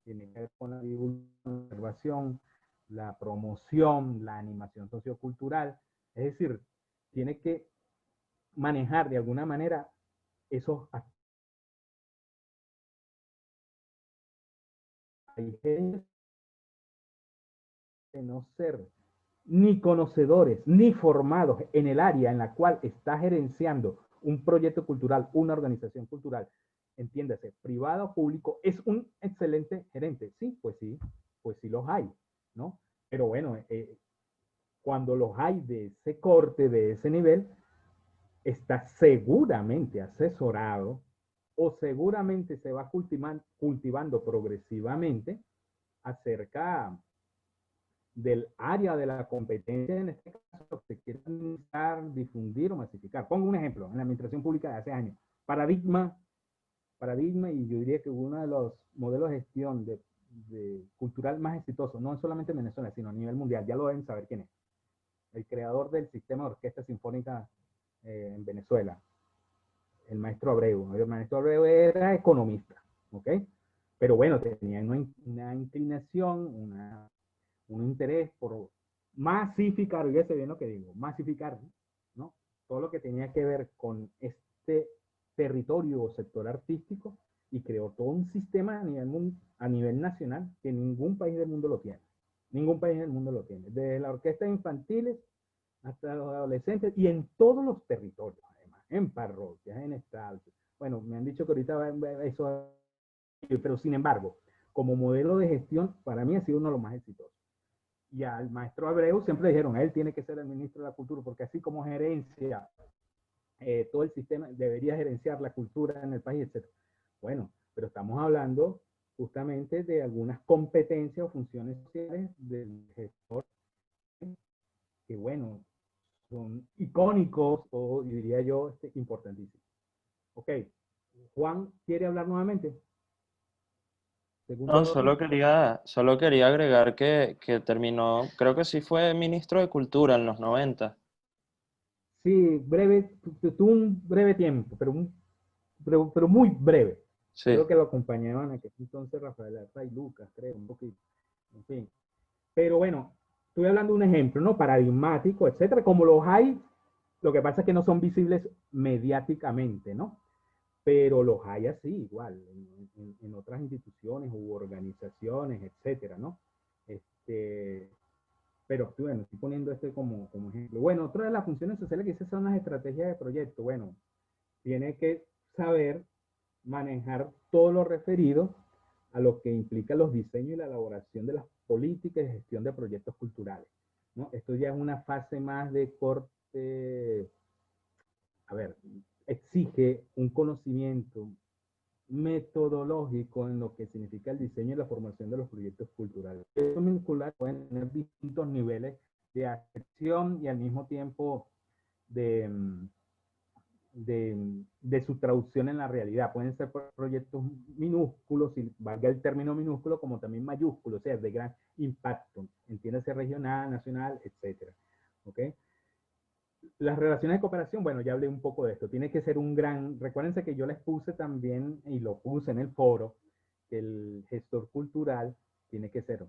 tiene que ver con la divulgación, la promoción, la animación sociocultural, es decir, tiene que manejar de alguna manera esos aspectos. Hay gente de no ser ni conocedores, ni formados en el área en la cual está gerenciando un proyecto cultural, una organización cultural, entiéndase, privado o público, es un excelente gerente. Sí, pues sí los hay, ¿no? Pero bueno, cuando los hay de ese corte, de ese nivel, está seguramente asesorado o seguramente se va cultivando progresivamente acerca del área de la competencia, en este caso, que quiere administrar, difundir o masificar. Pongo un ejemplo, en la administración pública de hace años. Paradigma, y yo diría que uno de los modelos de gestión cultural más exitosos, no solamente en Venezuela, sino a nivel mundial, ya lo deben saber quién es. El creador del sistema de orquesta sinfónica en Venezuela, el maestro Abreu. El maestro Abreu era economista, ¿ok? Pero bueno, tenía una inclinación, un interés por masificar, fíjese bien lo que digo, masificar, ¿no? Todo lo que tenía que ver con este territorio o sector artístico y creó todo un sistema a nivel nacional que ningún país del mundo lo tiene. Ningún país del mundo lo tiene. Desde las orquestas infantiles hasta los adolescentes y en todos los territorios, además, en parroquias, en estados. Bueno, me han dicho que ahorita eso, pero sin embargo, como modelo de gestión, para mí ha sido uno de los más exitosos. Y al maestro Abreu siempre dijeron, él tiene que ser el ministro de la cultura, porque así como gerencia todo el sistema, debería gerenciar la cultura en el país, etc. Bueno, pero estamos hablando justamente de algunas competencias o funciones sociales del gestor que, bueno, son icónicos o diría yo importantísimos. Ok, Juan quiere hablar nuevamente. No, solo quería agregar que terminó, creo que sí fue ministro de Cultura en los 90. Sí, breve, tuvo un breve tiempo, pero muy breve. Sí. Creo que lo acompañaban aquí entonces Rafael Arza y Lucas, creo, un poquito. En fin. Pero bueno, estoy hablando de un ejemplo, ¿no? Paradigmático, etcétera. Como los hay, lo que pasa es que no son visibles mediáticamente, ¿no? Pero los hay así, igual, en otras instituciones u organizaciones, etcétera, ¿no? Pero bueno, estoy poniendo como ejemplo. Bueno, otra de las funciones sociales que dice son las estrategias de proyecto. Bueno, tiene que saber manejar todo lo referido a lo que implica los diseños y la elaboración de las políticas de gestión de proyectos culturales, ¿no? Esto ya es una fase más de corte, a ver, exige un conocimiento metodológico en lo que significa el diseño y la formación de los proyectos culturales. Estos vinculados pueden tener distintos niveles de acepción y al mismo tiempo de su traducción en la realidad. Pueden ser proyectos minúsculos, si valga el término minúsculo, como también mayúsculos, o sea, de gran impacto, entiéndase regional, nacional, etcétera. ¿Ok? Las relaciones de cooperación, bueno, ya hablé un poco de esto. Tiene que ser un gran, recuérdense que yo les puse también, y lo puse en el foro, que el gestor cultural tiene que ser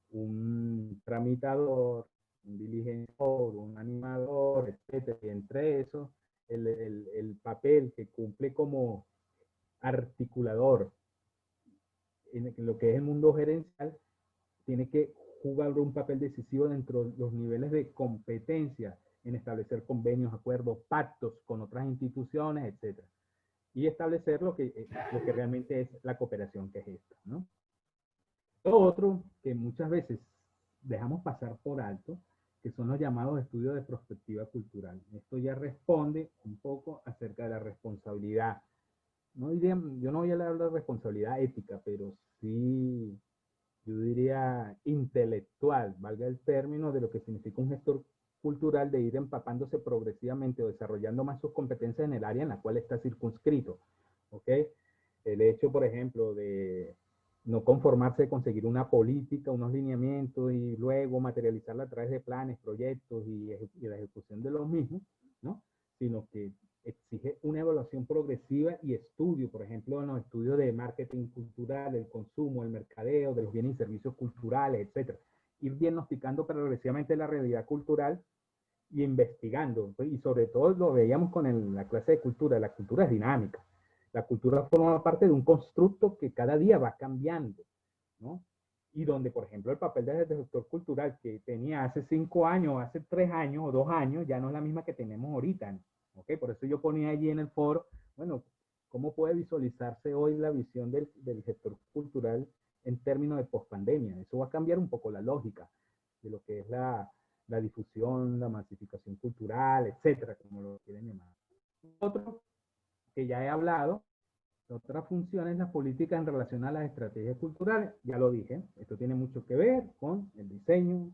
un tramitador, un diligenciador, un animador, etcétera. Y entre esos, el papel que cumple como articulador en lo que es el mundo gerencial, tiene que jugar un papel decisivo dentro de los niveles de competencia en establecer convenios, acuerdos, pactos con otras instituciones, etcétera. Y establecer lo que realmente es la cooperación, que es esto, ¿no? Lo otro que muchas veces dejamos pasar por alto, que son los llamados estudios de prospectiva cultural. Esto ya responde un poco acerca de la responsabilidad. No diría, yo no voy a hablar de responsabilidad ética, pero sí, yo diría intelectual, valga el término, de lo que significa un gestor cultural, de ir empapándose progresivamente o desarrollando más sus competencias en el área en la cual está circunscrito. ¿Ok? El hecho, por ejemplo, de no conformarse de conseguir una política, unos lineamientos y luego materializarla a través de planes, proyectos y la ejecución de los mismos, ¿no? Sino que exige una evaluación progresiva y estudio, por ejemplo, en los estudios de marketing cultural, el consumo, el mercadeo, de los bienes y servicios culturales, etcétera. Ir diagnosticando progresivamente la realidad cultural y investigando. Y sobre todo lo veíamos con la clase de cultura. La cultura es dinámica. La cultura forma parte de un constructo que cada día va cambiando, ¿no? Y donde, por ejemplo, el papel del sector cultural que tenía hace 5 años, hace 3 años o 2 años, ya no es la misma que tenemos ahorita, ¿no? ¿Okay? Por eso yo ponía allí en el foro, bueno, ¿cómo puede visualizarse hoy la visión del sector cultural en términos de pospandemia? Eso va a cambiar un poco la lógica de lo que es la difusión, la masificación cultural, etcétera, como lo quieren llamar. Otro que ya he hablado, otra función es la política en relación a las estrategias culturales. Ya lo dije, esto tiene mucho que ver con el diseño,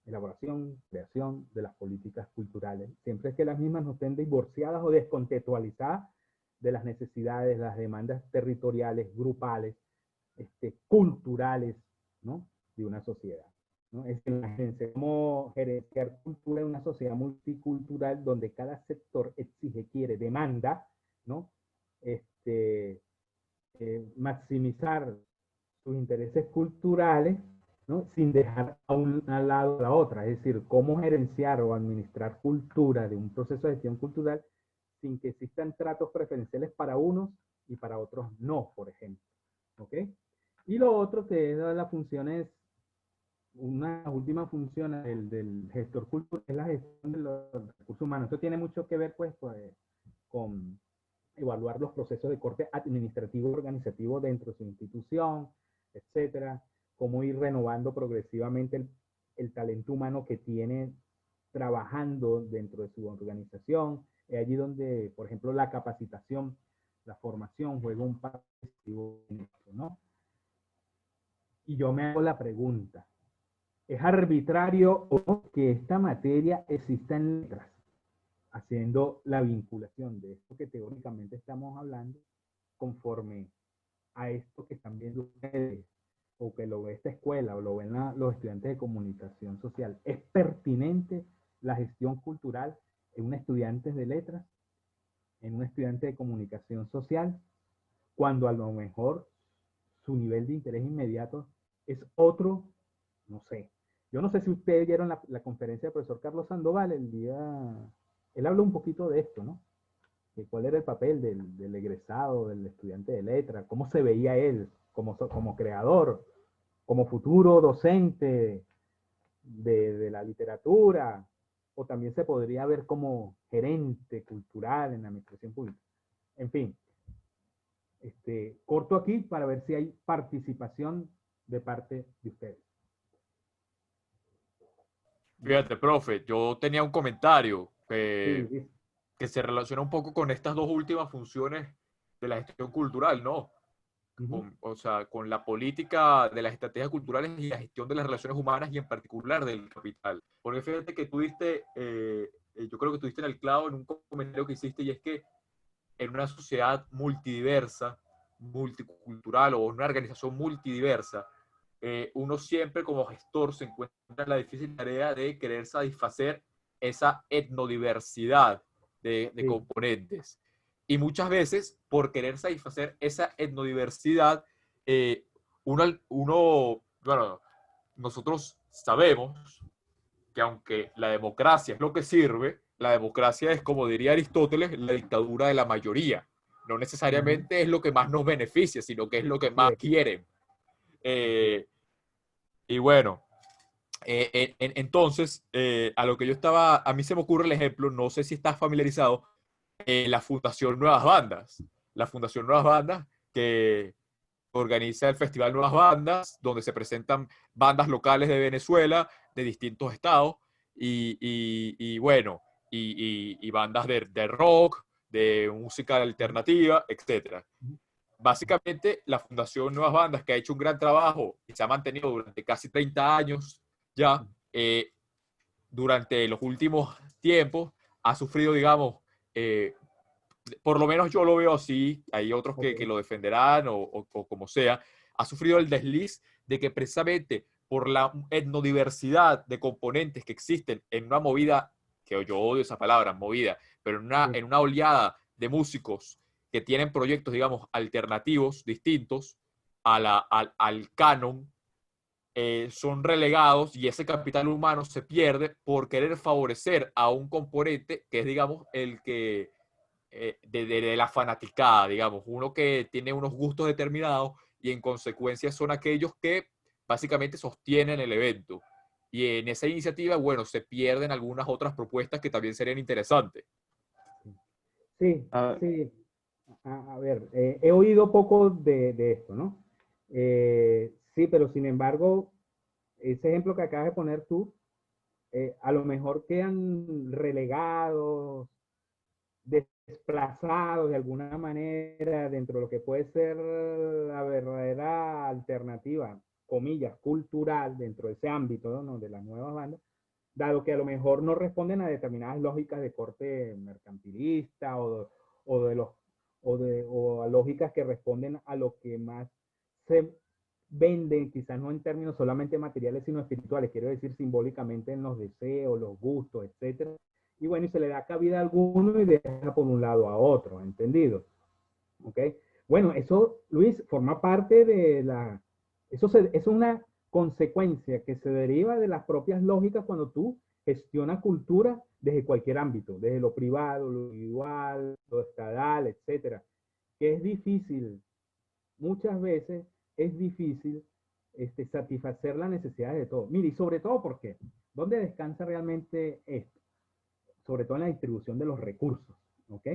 elaboración, creación de las políticas culturales. Siempre es que las mismas no estén divorciadas o descontextualizadas de las necesidades, las demandas territoriales, grupales, culturales, ¿no? De una sociedad, ¿no? Es como gerenciar cultura en una sociedad multicultural donde cada sector exige, quiere, demanda, ¿no? Maximizar sus intereses culturales, ¿no? Sin dejar a un lado a la otra. Es decir, cómo gerenciar o administrar cultura de un proceso de gestión cultural sin que existan tratos preferenciales para unos y para otros no, por ejemplo. ¿Ok? Y lo otro que es la función es, una última función del gestor cultural es la gestión de los recursos humanos. Esto tiene mucho que ver pues con evaluar los procesos de corte administrativo y organizativo dentro de su institución, etcétera, cómo ir renovando progresivamente el talento humano que tiene trabajando dentro de su organización. Es allí donde, por ejemplo, la capacitación, la formación juega un papel decisivo en esto, ¿no? Y yo me hago la pregunta, ¿es arbitrario o no que esta materia exista en letras? Haciendo la vinculación de esto que teóricamente estamos hablando conforme a esto que están viendo ustedes o que lo ve esta escuela o lo ven los estudiantes de comunicación social. ¿Es pertinente la gestión cultural en un estudiante de letras, en un estudiante de comunicación social, cuando a lo mejor su nivel de interés inmediato es otro? No sé. Yo no sé si ustedes vieron la conferencia del profesor Carlos Sandoval el día. Él habló un poquito de esto, ¿no? De cuál era el papel del egresado, del estudiante de letra, cómo se veía él como creador, como futuro docente de la literatura, o también se podría ver como gerente cultural en la administración pública. En fin, corto aquí para ver si hay participación de parte de ustedes. Fíjate, profe, yo tenía un comentario Sí. que se relaciona un poco con estas dos últimas funciones de la gestión cultural, ¿no? O sea, con la política de las estrategias culturales y la gestión de las relaciones humanas y en particular del capital. Porque fíjate que yo creo que tú diste en el clavo en un comentario que hiciste, y es que en una sociedad multidiversa, multicultural o una organización multidiversa, uno siempre como gestor se encuentra en la difícil tarea de querer satisfacer esa etnodiversidad de componentes. Y muchas veces, por querer satisfacer esa etnodiversidad, bueno, nosotros sabemos que aunque la democracia es lo que sirve, la democracia es, como diría Aristóteles, la dictadura de la mayoría. No necesariamente es lo que más nos beneficia, sino que es lo que más quieren. Y bueno, entonces, a lo que a mí se me ocurre el ejemplo, no sé si estás familiarizado, la Fundación Nuevas Bandas. La Fundación Nuevas Bandas que organiza el Festival Nuevas Bandas, donde se presentan bandas locales de Venezuela, de distintos estados, y bandas de rock, de música alternativa, etc. Básicamente, la Fundación Nuevas Bandas, que ha hecho un gran trabajo y se ha mantenido durante casi 30 años ya, durante los últimos tiempos, ha sufrido, digamos, por lo menos yo lo veo así, hay otros que lo defenderán o como sea, ha sufrido el desliz de que precisamente por la etnodiversidad de componentes que existen en una movida, que yo odio esa palabra, movida, pero en una oleada de músicos que tienen proyectos, digamos, alternativos, distintos al canon, son relegados y ese capital humano se pierde por querer favorecer a un componente que es, digamos, el que de la fanaticada, digamos, uno que tiene unos gustos determinados y en consecuencia son aquellos que básicamente sostienen el evento. Y en esa iniciativa, bueno, se pierden algunas otras propuestas que también serían interesantes. Sí, A- sí. A ver, he oído poco de esto, ¿no? Sí, pero sin embargo, ese ejemplo que acabas de poner tú, a lo mejor quedan relegados, desplazados de alguna manera dentro de lo que puede ser la verdadera alternativa, comillas, cultural dentro de ese ámbito, ¿no? De las nuevas bandas, dado que a lo mejor no responden a determinadas lógicas de corte mercantilista o de los o a lógicas que responden a lo que más se venden, quizás no en términos solamente materiales, sino espirituales, quiero decir simbólicamente en los deseos, los gustos, etcétera. Y bueno, y se le da cabida a alguno y deja por un lado a otro, ¿entendido? ¿Ok? Bueno, eso, Luis, forma parte de la... es una consecuencia que se deriva de las propias lógicas cuando tú gestionas cultura desde cualquier ámbito, desde lo privado, lo individual, lo estatal, etcétera. Que es difícil, muchas veces es difícil satisfacer las necesidades de todos. Mire, y sobre todo porque, ¿dónde descansa realmente esto? Sobre todo en la distribución de los recursos, ¿ok?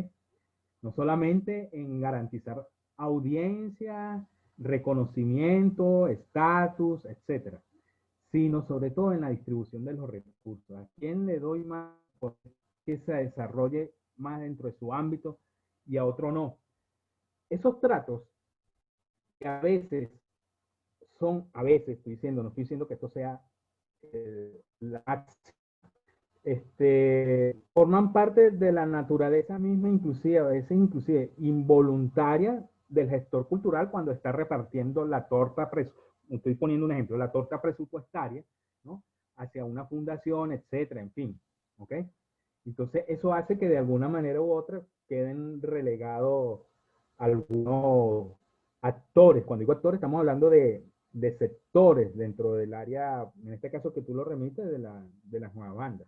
No solamente en garantizar audiencia, reconocimiento, estatus, etcétera, sino sobre todo en la distribución de los recursos. ¿A quién le doy más que se desarrolle más dentro de su ámbito y a otro no? Esos tratos que a veces son, a veces estoy diciendo, no estoy diciendo que esto sea la forman parte de la naturaleza misma, inclusive, a veces inclusive involuntaria del gestor cultural cuando está repartiendo la torta, estoy poniendo un ejemplo, la torta presupuestaria, ¿no? Hacia una fundación, etcétera, en fin, ¿ok? Entonces, eso hace que de alguna manera u otra queden relegados algunos actores. Cuando digo actores, estamos hablando de sectores dentro del área, en este caso que tú lo remites, de las nuevas bandas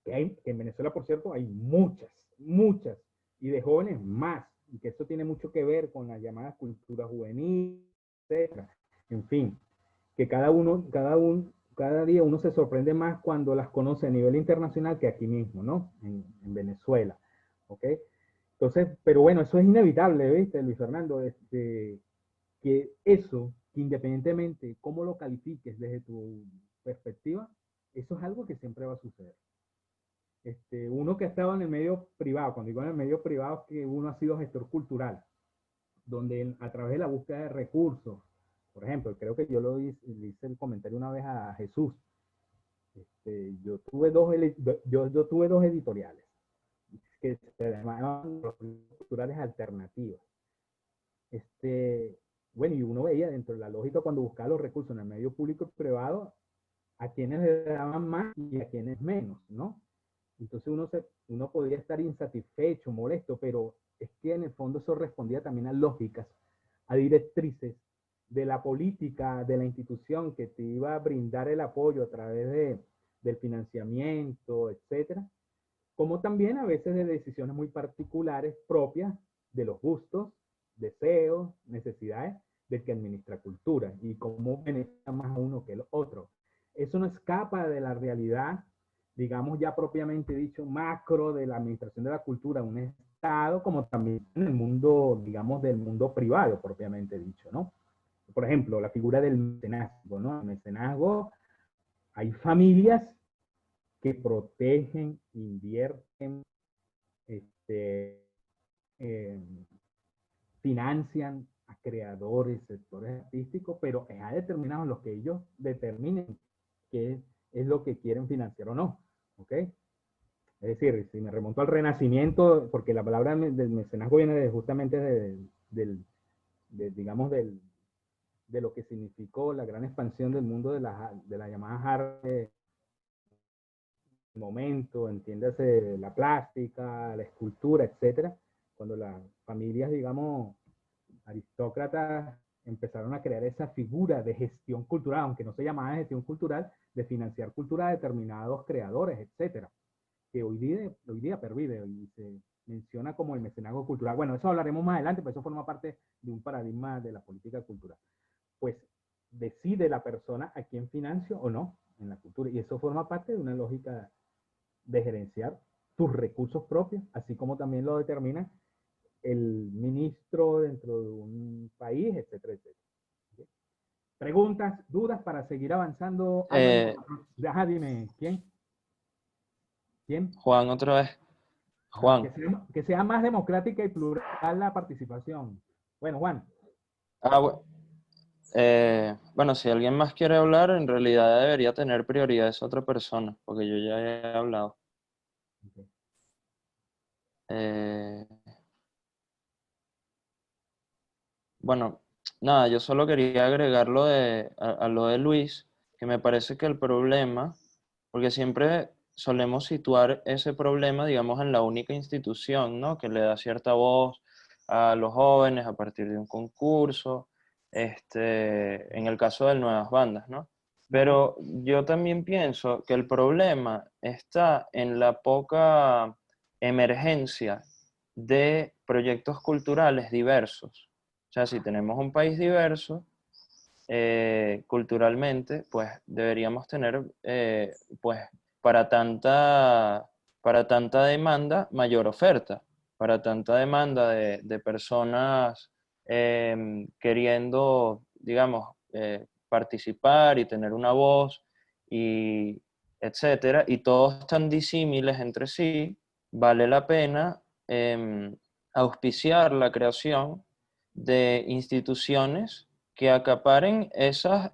que en Venezuela, por cierto, hay muchas, muchas, y de jóvenes más, y que esto tiene mucho que ver con las llamadas culturas juveniles, etcétera. En fin, que cada día uno se sorprende más cuando las conoce a nivel internacional que aquí mismo, ¿no? En Venezuela, ¿ok? Entonces, pero bueno, eso es inevitable, ¿viste, Luis Fernando? Que eso, que independientemente cómo lo califiques desde tu perspectiva, eso es algo que siempre va a suceder. Uno que ha estado en el medio privado, cuando digo en el medio privado, es que uno ha sido gestor cultural, donde a través de la búsqueda de recursos, por ejemplo, creo que yo le hice el comentario una vez a Jesús, yo tuve yo tuve dos editoriales que se llamaban culturales alternativos. Bueno, y uno veía dentro de la lógica cuando buscaba los recursos en el medio público y privado, a quienes le daban más y a quienes menos, ¿no? Entonces uno podría estar insatisfecho, molesto, pero es que en el fondo eso respondía también a lógicas, a directrices de la política, de la institución que te iba a brindar el apoyo a través del financiamiento, etcétera, como también a veces de decisiones muy particulares propias de los gustos, deseos, necesidades del que administra cultura y cómo beneficia más a uno que el otro. Eso no escapa de la realidad, digamos ya propiamente dicho, macro de la administración de la cultura, un Estado, como también en el mundo, digamos, del mundo privado propiamente dicho, ¿no? Por ejemplo, la figura del mecenazgo, ¿no? El mecenazgo, hay familias que protegen, invierten, eh, financian a creadores, sectores artísticos, pero es a determinados los que ellos determinen qué es lo que quieren financiar o no, ¿ok? Es decir, si me remonto al Renacimiento, porque la palabra del mecenazgo viene justamente digamos, de lo que significó la gran expansión del mundo de la llamada arte, momento, entiéndase la plástica, la escultura, etcétera, cuando las familias, digamos, aristócratas empezaron a crear esa figura de gestión cultural, aunque no se llamaba gestión cultural, de financiar cultura a determinados creadores, etcétera, que hoy día pervive y se menciona como el mecenazgo cultural. Bueno, eso hablaremos más adelante, pero eso forma parte de un paradigma de la política cultural. Pues decide la persona a quién financio o no en la cultura, y eso forma parte de una lógica de gerenciar tus recursos propios, así como también lo determina el ministro dentro de un país, etcétera, etcétera. ¿Okay? Preguntas, dudas para seguir avanzando. Ajá, dime, ¿quién? ¿Quién? Juan, otra vez. Juan. Que sea más democrática y plural la participación. Bueno, Juan. Bueno, si alguien más quiere hablar, en realidad debería tener prioridad esa otra persona, porque yo ya he hablado. Okay. Bueno, nada, yo solo quería agregar a lo de Luis, que me parece que el problema, porque siempre solemos situar ese problema, digamos, en la única institución, ¿no? Que le da cierta voz a los jóvenes a partir de un concurso, en el caso de nuevas bandas, ¿no? Pero yo también pienso que el problema está en la poca emergencia de proyectos culturales diversos. O sea, si tenemos un país diverso, culturalmente, pues deberíamos tener, pues para tanta demanda, mayor oferta. Para tanta demanda de personas queriendo, digamos, participar y tener una voz, y etcétera, y todos tan disímiles entre sí, vale la pena auspiciar la creación de instituciones que acaparen esos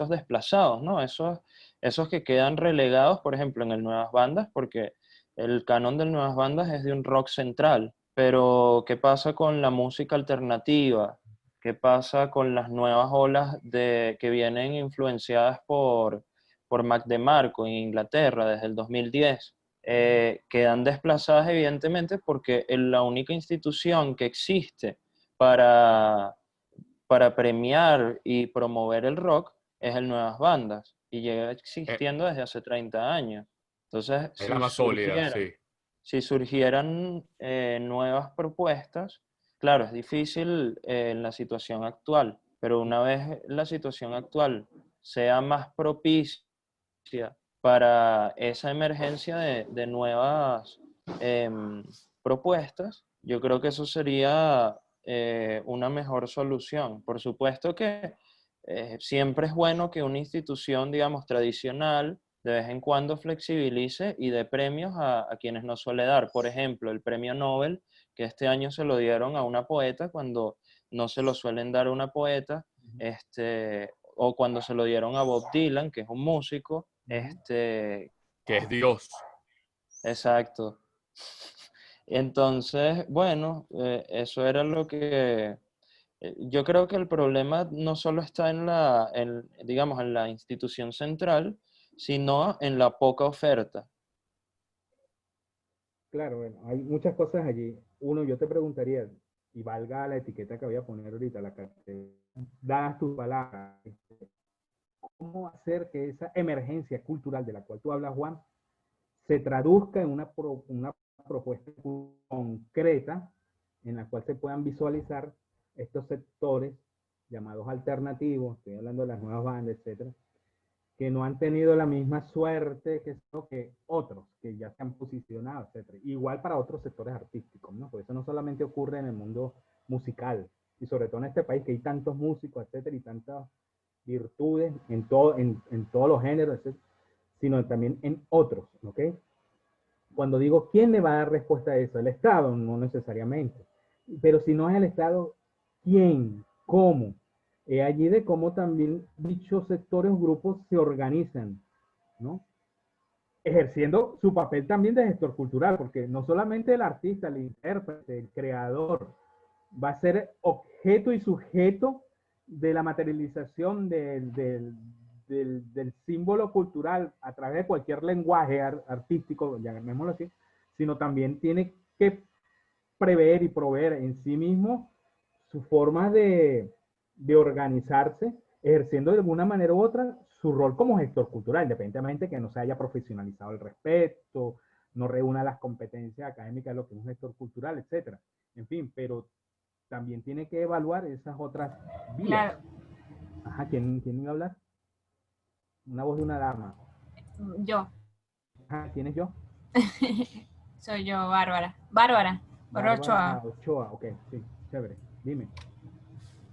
desplazados, ¿no? Esos que quedan relegados, por ejemplo, en el Nuevas Bandas, porque el canon del Nuevas Bandas es de un rock central, pero ¿qué pasa con la música alternativa? ¿Qué pasa con las nuevas olas que vienen influenciadas por Mac DeMarco en Inglaterra desde el 2010? Quedan desplazadas evidentemente porque la única institución que existe para premiar y promover el rock es el Nuevas Bandas, y lleva existiendo desde hace 30 años. Entonces, Es la más sólida, sí. si surgieran nuevas propuestas, claro, es difícil en la situación actual, pero una vez la situación actual sea más propicia para esa emergencia de nuevas propuestas, yo creo que eso sería una mejor solución. Por supuesto que siempre es bueno que una institución, digamos, tradicional, de vez en cuando flexibilice y dé premios a quienes no suele dar. Por ejemplo, el premio Nobel, que este año se lo dieron a una poeta cuando no se lo suelen dar a una poeta, o cuando se lo dieron a Bob Dylan, que es un músico, que es Dios. Exacto. Entonces, bueno, eso era lo que... yo creo que el problema no solo está digamos, en la institución central, sino en la poca oferta. Claro, bueno, hay muchas cosas allí. Uno, yo te preguntaría, y valga la etiqueta que voy a poner ahorita, la cartera, dadas tus palabras, ¿cómo hacer que esa emergencia cultural de la cual tú hablas, Juan, se traduzca en una propuesta concreta en la cual se puedan visualizar estos sectores llamados alternativos, estoy hablando de las nuevas bandas, etcétera, que no han tenido la misma suerte que otros, que ya se han posicionado, etcétera. Igual para otros sectores artísticos, ¿no? Por eso no solamente ocurre en el mundo musical, y sobre todo en este país que hay tantos músicos, etcétera, y tantas virtudes en todos los géneros, etcétera, sino también en otros, ¿ok? Cuando digo, ¿quién le va a dar respuesta a eso? El Estado, no necesariamente. Pero si no es el Estado, ¿quién? ¿Cómo? Allí de cómo también dichos sectores o grupos se organizan, ¿no? Ejerciendo su papel también de gestor cultural, porque no solamente el artista, el intérprete, el creador, va a ser objeto y sujeto de la materialización del símbolo cultural a través de cualquier lenguaje artístico, llamémoslo así, sino también tiene que prever y proveer en sí mismo su forma de organizarse, ejerciendo de alguna manera u otra su rol como gestor cultural, independientemente que no se haya profesionalizado el respeto, no reúna las competencias académicas de lo que es un gestor cultural, etcétera. En fin, pero también tiene que evaluar esas otras vías. Claro. Ajá, ¿quién iba a hablar? Una voz de una dama. Yo. Ajá, ¿quién es yo? Soy yo, Bárbara. Bárbara Bárbara Ochoa. Ochoa, ok, sí, chévere. Dime.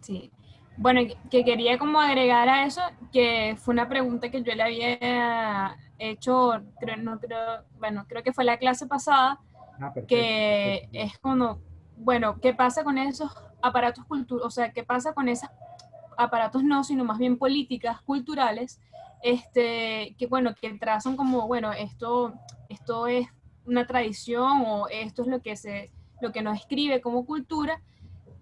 Sí. Bueno, que quería como agregar a eso, que fue una pregunta que yo le había hecho, creo que fue la clase pasada, Ah, perfecto, que perfecto. es como, bueno, ¿qué pasa con esos aparatos culturales? O sea, ¿qué pasa con esos aparatos no, sino más bien políticas culturales, que bueno, que trazan como, bueno, esto es una tradición o esto es lo que nos escribe como cultura,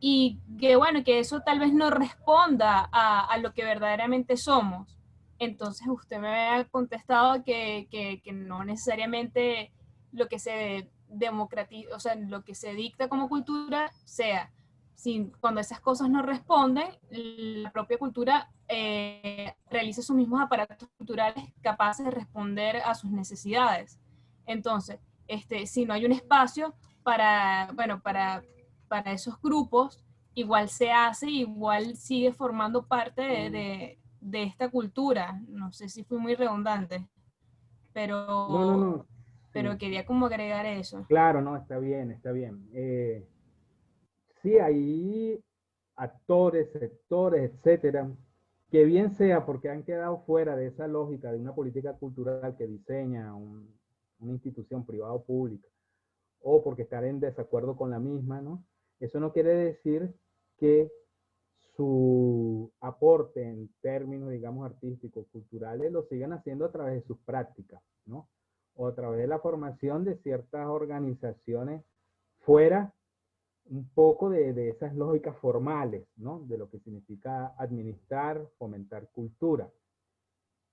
y que bueno, que eso tal vez no responda a lo que verdaderamente somos. Entonces usted me ha contestado que no necesariamente lo que se democratiza, o sea, lo que se dicta como cultura sea. Cuando esas cosas no responden, la propia cultura realiza sus mismos aparatos culturales capaces de responder a sus necesidades. Entonces, si no hay un espacio bueno, para esos grupos, igual se hace, igual sigue formando parte de esta cultura. No sé si fui muy redundante, No, no, no. pero Sí, quería como agregar eso. claro, no, está bien, está bien. Sí, hay actores, sectores, etcétera, que bien sea porque han quedado fuera de esa lógica de una política cultural que diseña una institución privada o pública, o porque están en desacuerdo con la misma, ¿no? Eso no quiere decir que su aporte en términos, digamos, artísticos, culturales, lo sigan haciendo a través de sus prácticas, ¿no? O a través de la formación de ciertas organizaciones fuera un poco de esas lógicas formales, ¿no? De lo que significa administrar, fomentar cultura.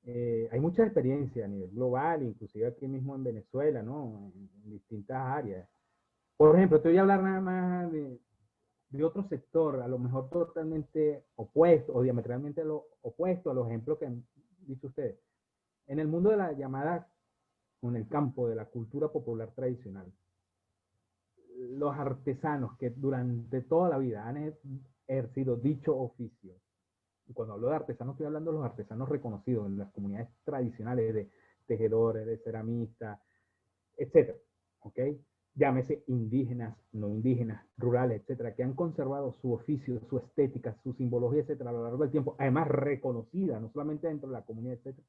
Hay mucha experiencia a nivel global, inclusive aquí mismo en Venezuela, ¿no? En distintas áreas. Por ejemplo, te voy a hablar nada más de otro sector, a lo mejor totalmente opuesto o diametralmente lo opuesto a los ejemplos que han dicho ustedes. En el mundo de la llamada, o en el campo de la cultura popular tradicional, los artesanos que durante toda la vida han ejercido dicho oficio, y cuando hablo de artesanos estoy hablando de los artesanos reconocidos en las comunidades tradicionales de tejedores, de ceramistas, etcétera, ¿ok? Llámese indígenas, no indígenas, rurales, etcétera, que han conservado su oficio, su estética, su simbología, etcétera, a lo largo del tiempo, además reconocida, no solamente dentro de la comunidad, etcétera.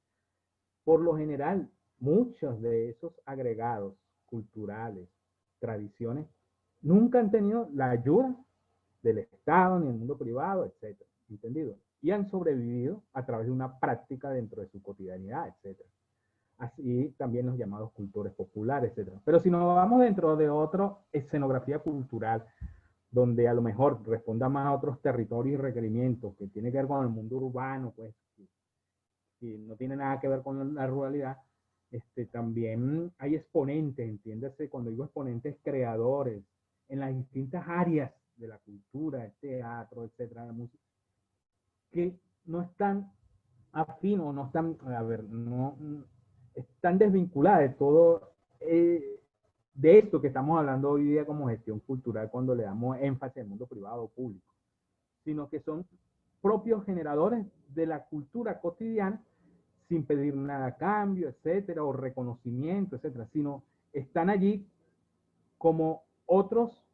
Por lo general, muchos de esos agregados culturales, tradiciones, nunca han tenido la ayuda del Estado ni del mundo privado, etcétera, ¿entendido? Y han sobrevivido a través de una práctica dentro de su cotidianidad, etcétera. Así también los llamados cultores populares, etcétera. Pero si nos vamos dentro de otra escenografía cultural, donde a lo mejor responda más a otros territorios y requerimientos que tiene que ver con el mundo urbano, pues, y no tiene nada que ver con la ruralidad, también hay exponentes, entiéndase, cuando digo exponentes, creadores, en las distintas áreas de la cultura, el teatro, etcétera, la música, que no están afín o no están, a ver, no están desvinculadas de todo, de esto que estamos hablando hoy día como gestión cultural cuando le damos énfasis al mundo privado o público, sino que son propios generadores de la cultura cotidiana sin pedir nada a cambio, etcétera, o reconocimiento, etcétera, sino están allí como otros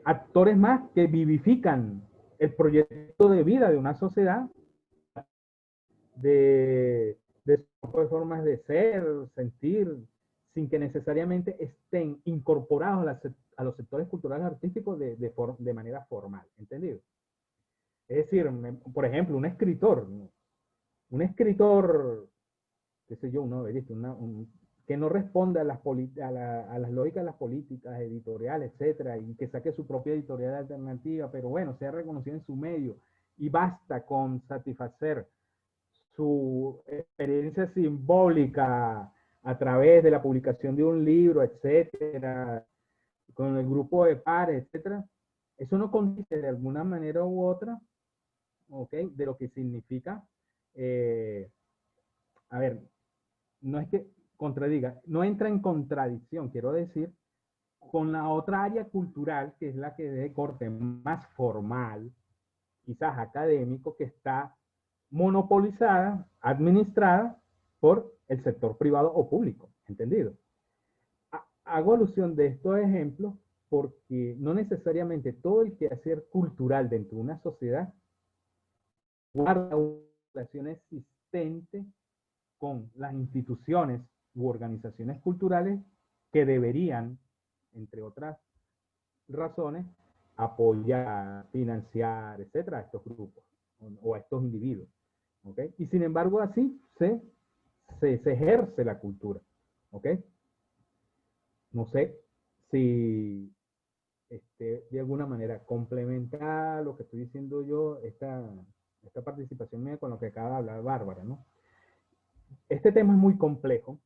actores más que vivifican el proyecto de vida de una sociedad, de formas de ser, sentir, sin que necesariamente estén incorporados a los sectores culturales artísticos de manera formal, ¿entendido? Es decir, por ejemplo, un escritor, qué sé yo, un novelista, que no responda a a las lógicas de las políticas editoriales, etcétera, y que saque su propia editorial alternativa, pero bueno, sea reconocido en su medio, y basta con satisfacer su experiencia simbólica a través de la publicación de un libro, etcétera, con el grupo de pares, etcétera, eso no condice de alguna manera u otra, ¿ok? De lo que significa, a ver, no es que contradiga, no entra en contradicción, quiero decir, con la otra área cultural, que es la que es de corte más formal, quizás académico, que está monopolizada, administrada por el sector privado o público, ¿entendido? Hago alusión de estos ejemplos porque no necesariamente todo el quehacer cultural dentro de una sociedad guarda una relación existente con las instituciones u organizaciones culturales que deberían, entre otras razones, apoyar, financiar, etcétera, a estos grupos o a estos individuos. ¿Okay? Y sin embargo, así se ejerce la cultura. ¿Okay? No sé si de alguna manera complementar lo que estoy diciendo yo, esta participación mía con lo que acaba de hablar Bárbara, ¿no? Este tema es muy complejo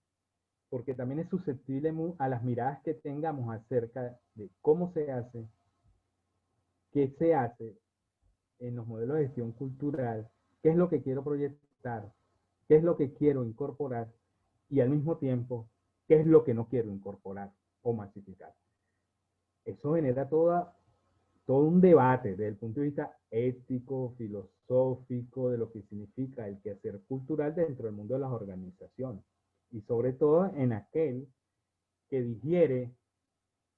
porque también es susceptible a las miradas que tengamos acerca de cómo se hace, qué se hace en los modelos de gestión cultural, qué es lo que quiero proyectar, qué es lo que quiero incorporar y al mismo tiempo, qué es lo que no quiero incorporar o masificar. Eso genera todo un debate desde el punto de vista ético, filosófico, de lo que significa el quehacer cultural dentro del mundo de las organizaciones. Y sobre todo en aquel que digiere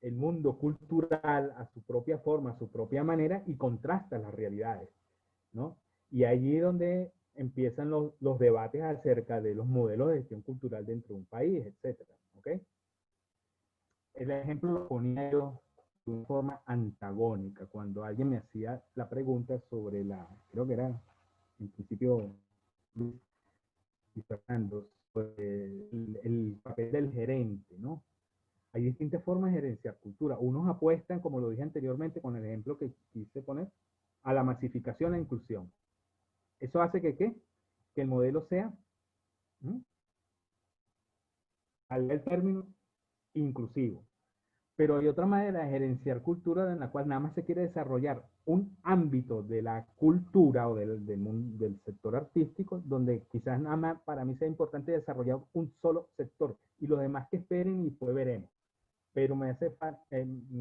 el mundo cultural a su propia forma, a su propia manera y contrasta las realidades, ¿no? Y allí es donde empiezan los debates acerca de los modelos de gestión cultural dentro de un país, etcétera, ¿ok? El ejemplo lo ponía yo de una forma antagónica, cuando alguien me hacía la pregunta sobre creo que era en principio Luis Fernando, sobre el papel del gerente, ¿no? Hay distintas formas de gerenciar cultura. Unos apuestan, como lo dije anteriormente con el ejemplo que quise poner, a la masificación e inclusión. Eso hace que, ¿qué? Que el modelo sea, al término, inclusivo. Pero hay otra manera de gerenciar cultura en la cual nada más se quiere desarrollar un ámbito de la cultura o del sector artístico, donde quizás nada más para mí sea importante desarrollar un solo sector y los demás que esperen y pues veremos. Pero me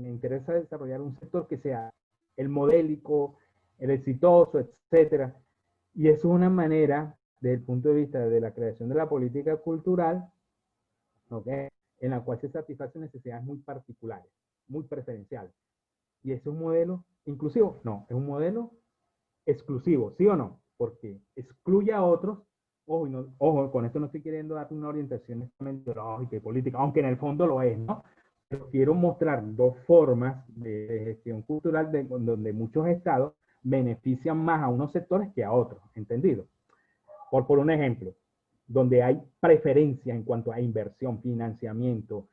interesa desarrollar un sector que sea el modélico, el exitoso, etcétera. Y eso es una manera, desde el punto de vista de la creación de la política cultural, ¿okay? En la cual se satisfacen necesidades muy particulares, muy preferenciales. ¿Y es un modelo inclusivo? No, es un modelo exclusivo, ¿sí o no? Porque excluye a otros. Ojo, ojo, con esto no estoy queriendo dar una orientación ideológica y política, aunque en el fondo lo es, ¿no? Pero quiero mostrar dos formas de gestión cultural donde muchos estados benefician más a unos sectores que a otros, ¿entendido? Por un ejemplo, donde hay preferencia en cuanto a inversión, financiamiento,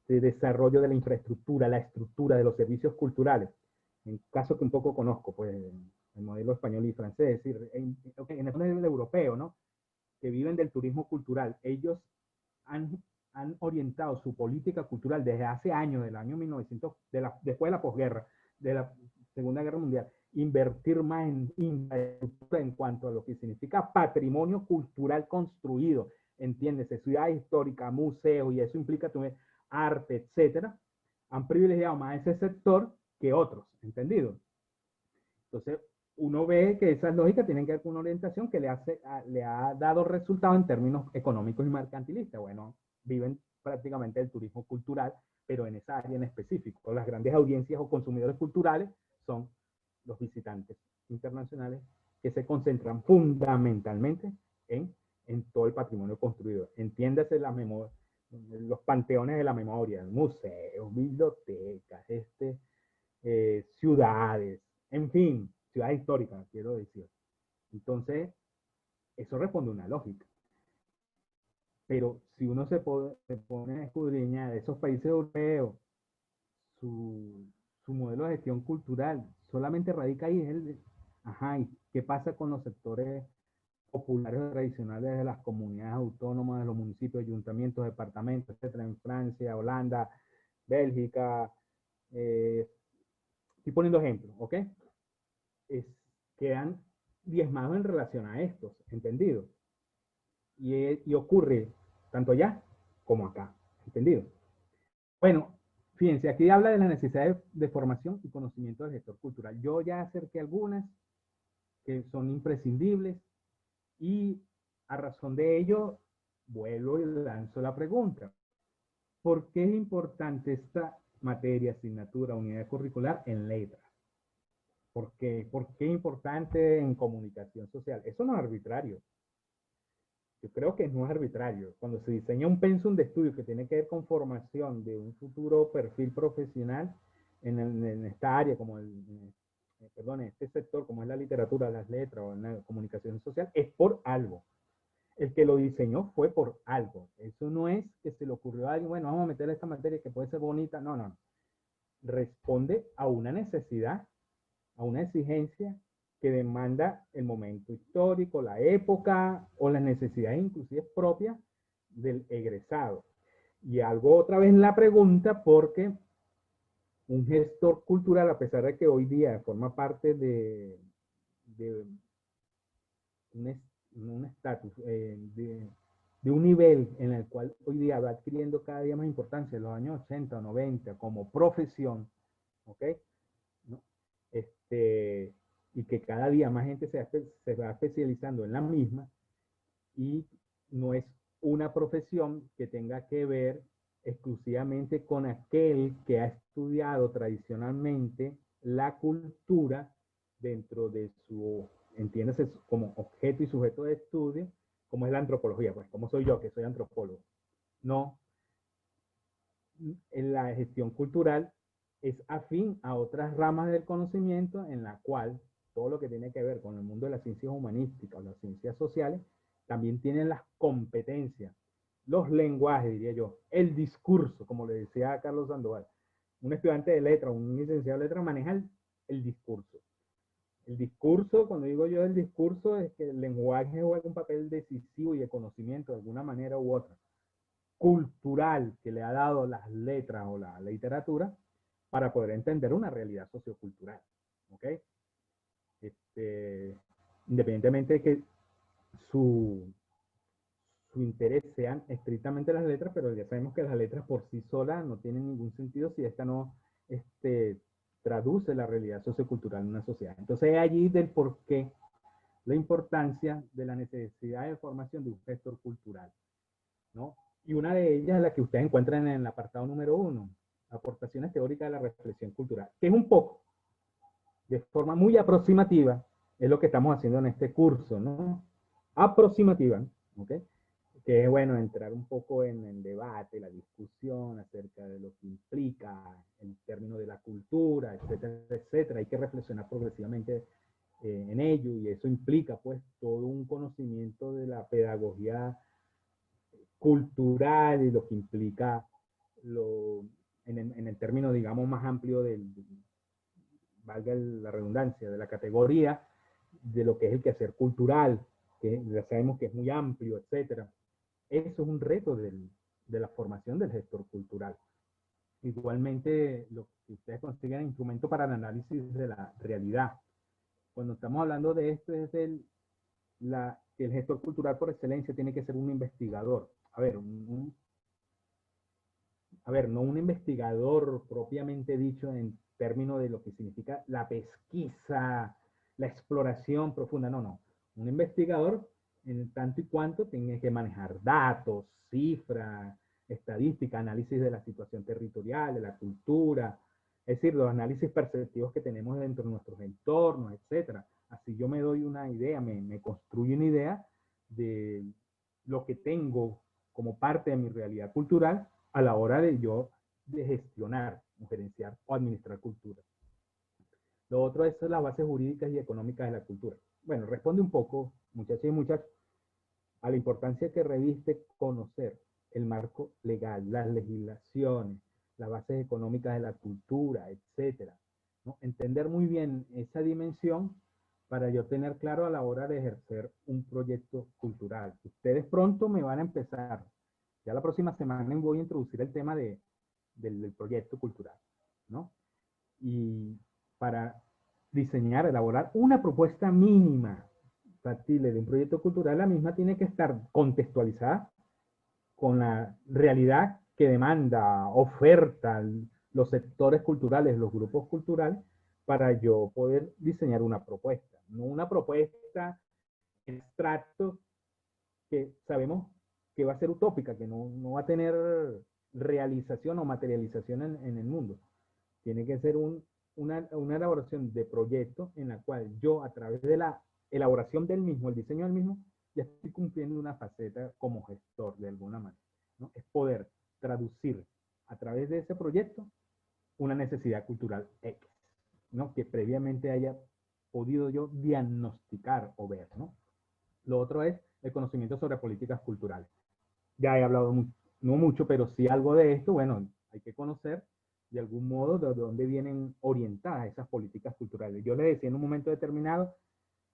desarrollo de la infraestructura, la estructura de los servicios culturales. En caso que un poco conozco, pues, el modelo español y francés, es decir, en el modelo europeo, ¿no? Que viven del turismo cultural. Ellos han orientado su política cultural desde hace años, del año 1900, después de la posguerra, de la Segunda Guerra Mundial, invertir más en infraestructura en cuanto a lo que significa patrimonio cultural construido, entiéndese, ciudad histórica, museos, y eso implica también arte, etcétera, han privilegiado más ese sector que otros, ¿entendido? Entonces, uno ve que esas lógicas tienen que ver con una orientación que le ha dado resultado en términos económicos y mercantilistas. Bueno, viven prácticamente del turismo cultural, pero en esa área en específico. Las grandes audiencias o consumidores culturales son los visitantes internacionales que se concentran fundamentalmente en todo el patrimonio construido. Entiéndase los panteones de la memoria, museos, bibliotecas, ciudades, en fin, ciudades históricas, quiero decir. Entonces, eso responde a una lógica. Pero si uno se pone a escudriñar esos países europeos, su modelo de gestión cultural solamente radica ahí. Ajá, ¿y qué pasa con los sectores populares o tradicionales de las comunidades autónomas, de los municipios, ayuntamientos, departamentos, etcétera, en Francia, Holanda, Bélgica? Estoy poniendo ejemplos, ¿ok? Quedan diezmados en relación a estos, ¿entendido? Y ocurre tanto allá como acá, ¿entendido? Bueno, fíjense, aquí habla de la necesidad de formación y conocimiento del gestor cultural. Yo ya acerqué algunas que son imprescindibles y a razón de ello vuelvo y lanzo la pregunta. ¿Por qué es importante esta materia, asignatura, unidad curricular en letras? ¿Por qué es importante en comunicación social? Eso no es arbitrario. Yo creo que no es arbitrario. Cuando se diseña un pensum de estudio que tiene que ver con formación de un futuro perfil profesional en esta área, como perdón, en este sector, como es la literatura, las letras o en la comunicación social, es por algo. El que lo diseñó fue por algo. Eso no es que se le ocurrió a alguien, bueno, vamos a meter esta materia que puede ser bonita. No, no. Responde a una necesidad, a una exigencia que demanda el momento histórico, la época o las necesidades inclusive propias del egresado. Y algo otra vez en la pregunta, porque un gestor cultural, a pesar de que hoy día forma parte de un estatus, de un nivel en el cual hoy día va adquiriendo cada día más importancia, en los años 80 o 90, como profesión, ¿ok? ¿No? Y que cada día más gente se va especializando en la misma, y no es una profesión que tenga que ver exclusivamente con aquel que ha estudiado tradicionalmente la cultura dentro de su, entiéndase, como objeto y sujeto de estudio, como es la antropología, pues como soy yo, que soy antropólogo. No, en la gestión cultural es afín a otras ramas del conocimiento en la cual todo lo que tiene que ver con el mundo de las ciencias humanísticas o las ciencias sociales también tienen las competencias, los lenguajes, diría yo, el discurso, como le decía a Carlos Sandoval. Un estudiante de letras, un licenciado de letras maneja el discurso. El discurso, cuando digo yo el discurso, es que el lenguaje juega un papel decisivo y de conocimiento de alguna manera u otra, cultural, que le ha dado las letras o la literatura para poder entender una realidad sociocultural. ¿Ok? Independientemente de que su interés sean estrictamente las letras, pero ya sabemos que las letras por sí solas no tienen ningún sentido si esta no traduce la realidad sociocultural en una sociedad. Entonces, allí del por qué la importancia de la necesidad de formación de un gestor cultural, ¿no? Y una de ellas es la que ustedes encuentran en el apartado número 1, aportaciones teóricas de la reflexión cultural, que es un poco, de forma muy aproximativa, es lo que estamos haciendo en este curso, ¿no? Aproximativa, ¿ok? Que es, bueno, entrar un poco en el debate, la discusión acerca de lo que implica en términos de la cultura, etcétera, etcétera. Hay que reflexionar progresivamente en ello, y eso implica, pues, todo un conocimiento de la pedagogía cultural y lo que implica en el término, digamos, más amplio valga la redundancia, de la categoría de lo que es el quehacer cultural, que ya sabemos que es muy amplio, etcétera. Eso es un reto de la formación del gestor cultural. Igualmente, lo que ustedes consiguen instrumento para el análisis de la realidad. Cuando estamos hablando de esto, es que el gestor cultural por excelencia tiene que ser un investigador. A ver, no un investigador propiamente dicho en términos de lo que significa la pesquisa, la exploración profunda, no, no. Un investigador en tanto y cuanto tenga que manejar datos, cifras, estadística, análisis de la situación territorial, de la cultura, es decir, los análisis perceptivos que tenemos dentro de nuestros entornos, etcétera. Así yo me doy una idea, me construyo una idea de lo que tengo como parte de mi realidad cultural a la hora de gestionar, gerenciar o administrar cultura. Lo otro es las bases jurídicas y económicas de la cultura. Bueno, responde un poco, muchachos y muchachas, a la importancia que reviste conocer el marco legal, las legislaciones, las bases económicas de la cultura, etcétera, ¿no? Entender muy bien esa dimensión para yo tener claro a la hora de ejercer un proyecto cultural. Ustedes pronto me van a empezar, ya la próxima semana voy a introducir el tema del proyecto cultural, ¿no? Y para diseñar, elaborar una propuesta mínima factible de un proyecto cultural, la misma tiene que estar contextualizada con la realidad que demanda, oferta los sectores culturales, los grupos culturales, para yo poder diseñar una propuesta. No una propuesta en abstracto que sabemos que va a ser utópica, que no va a tener realización o materialización en el mundo. Tiene que ser una elaboración de proyecto en la cual yo, a través de la elaboración del mismo, el diseño del mismo, ya estoy cumpliendo una faceta como gestor de alguna manera, ¿no? Es poder traducir a través de ese proyecto una necesidad cultural X, ¿no? Que previamente haya podido yo diagnosticar o ver, ¿no? Lo otro es el conocimiento sobre políticas culturales. Ya he hablado no mucho, pero sí algo de esto. Bueno, hay que conocer de algún modo de dónde vienen orientadas esas políticas culturales. Yo les decía en un momento determinado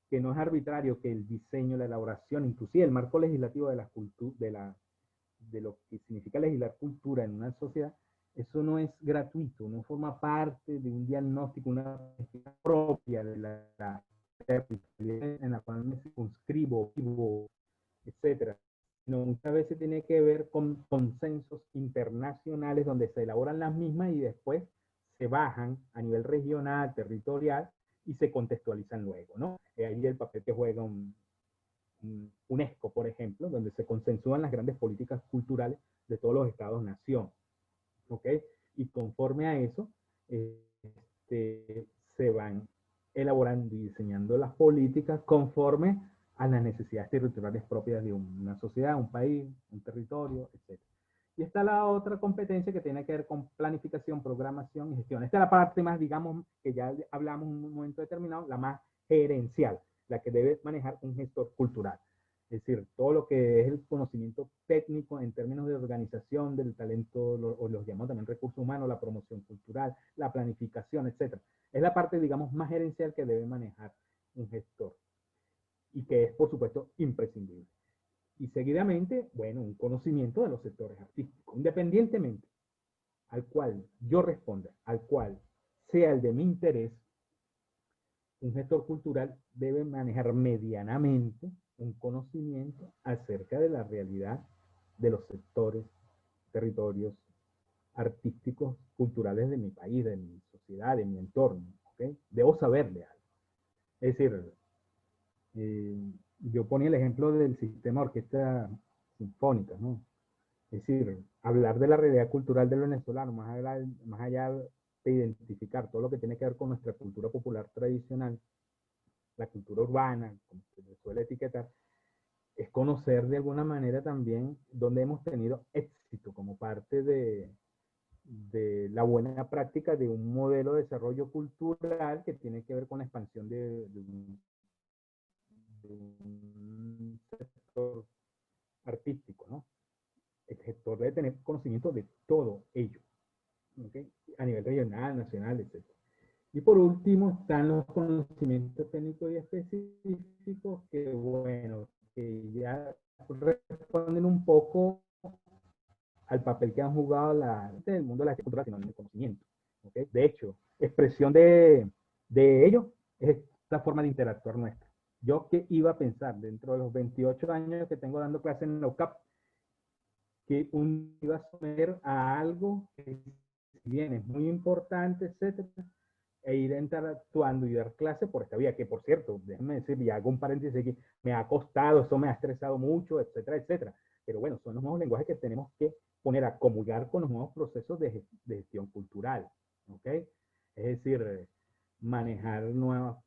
que no es arbitrario que el diseño, la elaboración, inclusive el marco legislativo de lo que significa legislar cultura en una sociedad, eso no es gratuito, no forma parte de un diagnóstico, una propia de la en la cual me circunscribo, vivo, etcétera. No, muchas veces tiene que ver con consensos internacionales donde se elaboran las mismas y después se bajan a nivel regional, territorial y se contextualizan luego, ¿no? Ahí el papel que juega un UNESCO, por ejemplo, donde se consensúan las grandes políticas culturales de todos los estados-nación, ¿ok? Y conforme a eso, se van elaborando y diseñando las políticas conforme a las necesidades territoriales propias de una sociedad, un país, un territorio, etc. Y está la otra competencia que tiene que ver con planificación, programación y gestión. Esta es la parte más, digamos, que ya hablamos en un momento determinado, la más gerencial, la que debe manejar un gestor cultural. Es decir, todo lo que es el conocimiento técnico en términos de organización del talento, o los llamamos también recursos humanos, la promoción cultural, la planificación, etc. Es la parte, digamos, más gerencial que debe manejar un gestor y que es, por supuesto, imprescindible. Y seguidamente, bueno, un conocimiento de los sectores artísticos, independientemente al cual yo responda, al cual sea el de mi interés, un gestor cultural debe manejar medianamente un conocimiento acerca de la realidad de los sectores, territorios artísticos, culturales de mi país, de mi sociedad, de mi entorno. ¿Okay? Debo saber de algo. Es decir, yo ponía el ejemplo del sistema de orquesta sinfónica, ¿no? Es decir, hablar de la realidad cultural del venezolano, más allá de identificar todo lo que tiene que ver con nuestra cultura popular tradicional, la cultura urbana, como se suele etiquetar, es conocer de alguna manera también dónde hemos tenido éxito como parte de la buena práctica de un modelo de desarrollo cultural que tiene que ver con la expansión de un sector artístico, ¿no? El sector debe tener conocimiento de todo ello, ¿okay? A nivel regional, nacional, etc. Y por último están los conocimientos técnicos y específicos que, bueno, que ya responden un poco al papel que han jugado el mundo de la cultura, sino en el conocimiento. ¿Okay? De hecho, expresión de ello es esta forma de interactuar nuestra. Yo que iba a pensar dentro de los 28 años que tengo dando clases en la UCAP, que uno iba a someter a algo que si bien es muy importante, etcétera, e ir interactuando y dar clase por esta vía, que por cierto, déjenme decir, y hago un paréntesis aquí, me ha costado, eso me ha estresado mucho, etcétera, etcétera. Pero bueno, son los nuevos lenguajes que tenemos que poner a comulgar con los nuevos procesos de gestión cultural, ¿ok? Es decir, manejar nuevas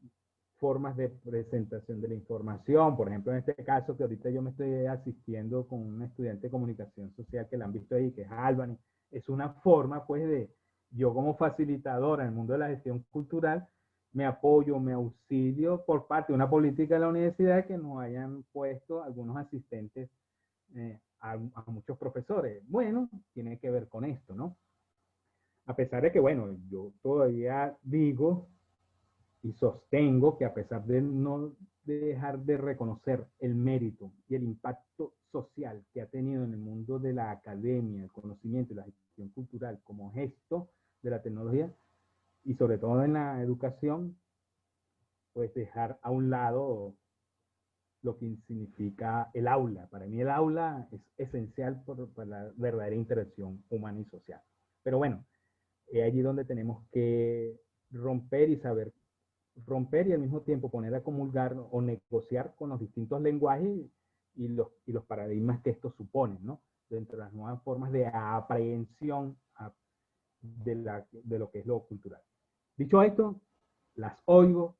formas de presentación de la información. Por ejemplo, en este caso que ahorita yo me estoy asistiendo con un estudiante de comunicación social que la han visto ahí, que es Albany, es una forma pues de yo como facilitadora en el mundo de la gestión cultural, me apoyo, me auxilio por parte de una política de la universidad que nos hayan puesto algunos asistentes a muchos profesores. Bueno, tiene que ver con esto, ¿no? A pesar de que, bueno, yo todavía digo y sostengo que a pesar de no dejar de reconocer el mérito y el impacto social que ha tenido en el mundo de la academia, el conocimiento y la gestión cultural como gesto de la tecnología, y sobre todo en la educación, pues dejar a un lado lo que significa el aula. Para mí el aula es esencial para la verdadera interacción humana y social. Pero bueno, es allí donde tenemos que romper y saber romper y al mismo tiempo poner a comulgar o negociar con los distintos lenguajes y los paradigmas que esto supone, ¿no? Dentro de las nuevas formas de aprehensión de lo que es lo cultural. Dicho esto, las oigo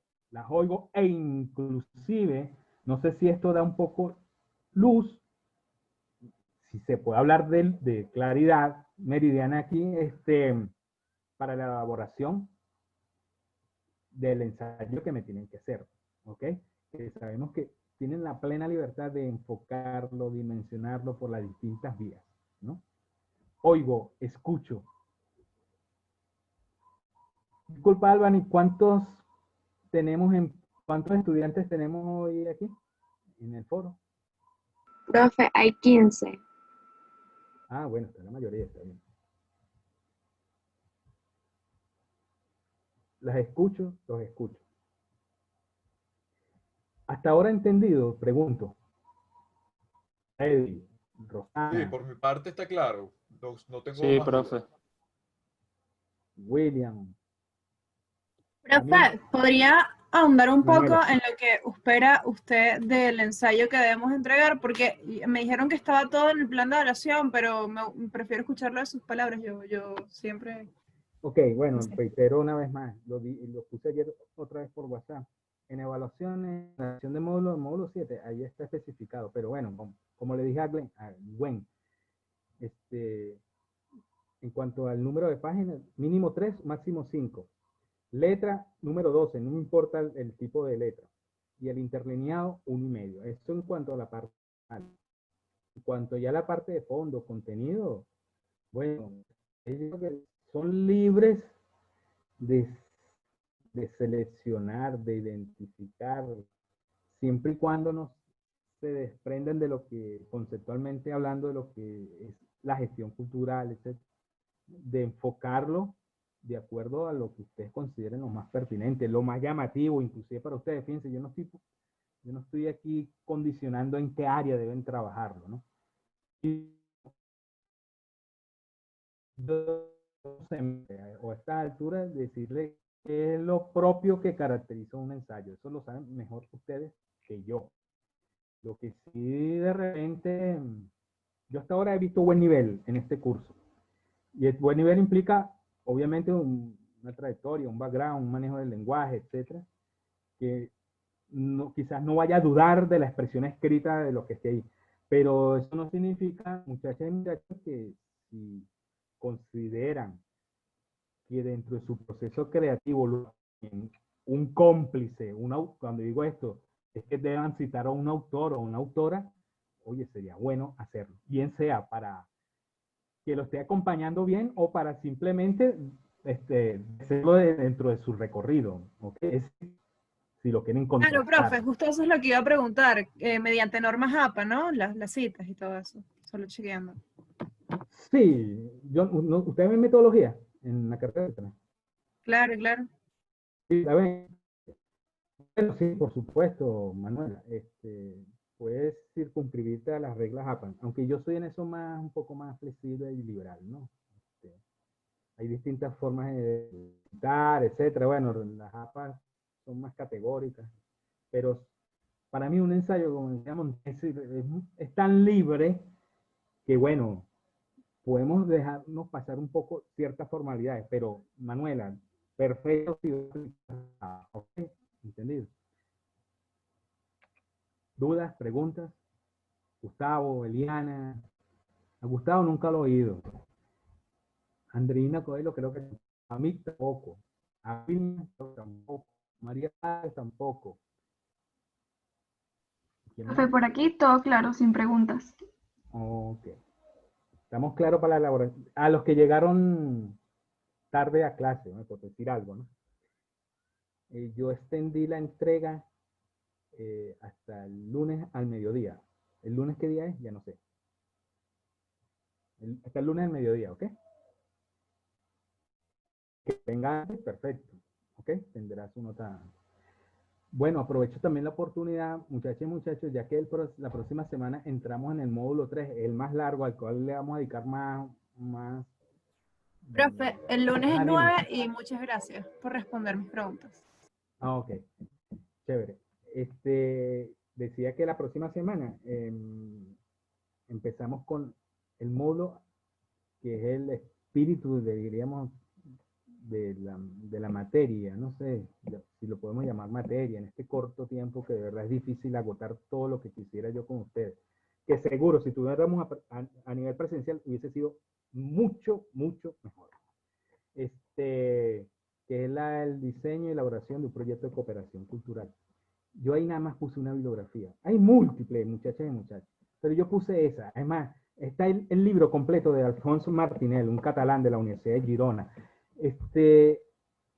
e inclusive, no sé si esto da un poco luz, si se puede hablar de claridad meridiana aquí, para la elaboración del ensayo que me tienen que hacer, ¿ok? Que sabemos que tienen la plena libertad de enfocarlo, dimensionarlo por las distintas vías, ¿no? Oigo, escucho. Disculpa, Albany, ¿cuántos estudiantes tenemos hoy aquí en el foro? Profe, hay 15. Ah, bueno, está la mayoría, está bien. Las escucho, los escucho. Hasta ahora entendido, pregunto. Eddie, Sí, Rosana, por mi parte está claro. No, no tengo Sí, más profe. dudas. William, Camila, Profe, ¿podría ahondar un poco Manuela. en lo que espera usted del ensayo que debemos entregar? Porque me dijeron que estaba todo en el plan de evaluación, pero prefiero escucharlo de sus palabras. Yo siempre... Ok, bueno, reitero una vez más, lo puse ayer otra vez por WhatsApp. En evaluaciones, en la acción de módulo 7, ahí está especificado, pero bueno, como le dije a Gwen, en cuanto al número de páginas, mínimo 3, máximo 5. Letra número 12, no me importa el tipo de letra. Y el interlineado, 1,5. Esto en cuanto a la parte. En cuanto ya a la parte de fondo, contenido, bueno, ellos son libres de, de seleccionar, de identificar, siempre y cuando no se desprenden de lo que, conceptualmente hablando, de lo que es la gestión cultural, etc., de enfocarlo de acuerdo a lo que ustedes consideren lo más pertinente, lo más llamativo, inclusive para ustedes. Fíjense, yo no estoy aquí condicionando en qué área deben trabajarlo, ¿no? Y o a esta altura decirle qué es lo propio que caracteriza un ensayo. Eso lo saben mejor ustedes que yo. Lo que sí de repente, yo hasta ahora he visto buen nivel en este curso. Y el buen nivel implica, obviamente, una trayectoria, un background, un manejo del lenguaje, etcétera, que no, quizás no vaya a dudar de la expresión escrita de lo que esté ahí. Pero eso no significa, muchachas y muchachos, que si consideran que dentro de su proceso creativo un cómplice, cuando digo esto, es que deban citar a un autor o una autora, oye, sería bueno hacerlo, bien sea para que lo esté acompañando bien o para simplemente hacerlo dentro de su recorrido, ¿ok? Si lo quieren Claro, profe, contrastar. justo eso es lo que iba a preguntar, mediante normas APA, ¿no? Las citas y todo eso, solo chequeando. Sí, ¿ustedes ven metodología en la carrera? Claro, claro. Sí, la ven. Bueno, sí, por supuesto, Manuela. Puedes circunscribirte a las reglas APA, aunque yo soy en eso un poco más flexible y liberal, ¿no? Hay distintas formas de citar, etcétera. Bueno, las APA son más categóricas, pero para mí un ensayo, como decíamos, es tan libre que, bueno, podemos dejarnos pasar un poco ciertas formalidades, pero Manuela, perfecto, ok, entendido. ¿Dudas, preguntas? Gustavo, Eliana. A Gustavo nunca lo he oído. Andreina Coelho creo que a mí tampoco. A mí tampoco. María tampoco. ¿Quién Profe, más? por aquí todo claro, sin preguntas. Ok. Estamos claros para la elaboración. A los que llegaron tarde a clase, ¿no? Por decir algo, ¿no? Yo extendí la entrega hasta el lunes al mediodía. ¿El lunes qué día es? Ya no sé. Hasta el lunes al mediodía, ¿ok? Que venga antes, perfecto. ¿Ok? Tendrá su nota. Bueno, aprovecho también la oportunidad, muchachos y muchachos, ya que la próxima semana entramos en el módulo 3, el más largo, al cual le vamos a dedicar más Profe, el lunes es ánimo. 9 y muchas gracias por responder mis preguntas. Ah, ok. Chévere. Decía que la próxima semana empezamos con el módulo que es el espíritu, diríamos, de la materia. No sé si lo podemos llamar materia en este corto tiempo que de verdad es difícil agotar todo lo que quisiera yo con ustedes. Que seguro, si tuviéramos a nivel presencial, hubiese sido mucho, mucho mejor. Que es el diseño y elaboración de un proyecto de cooperación cultural. Yo ahí nada más puse una bibliografía. Hay múltiples, muchachas y muchachos, pero yo puse esa. Además, está el libro completo de Alfonso Martinel, un catalán de la Universidad de Girona.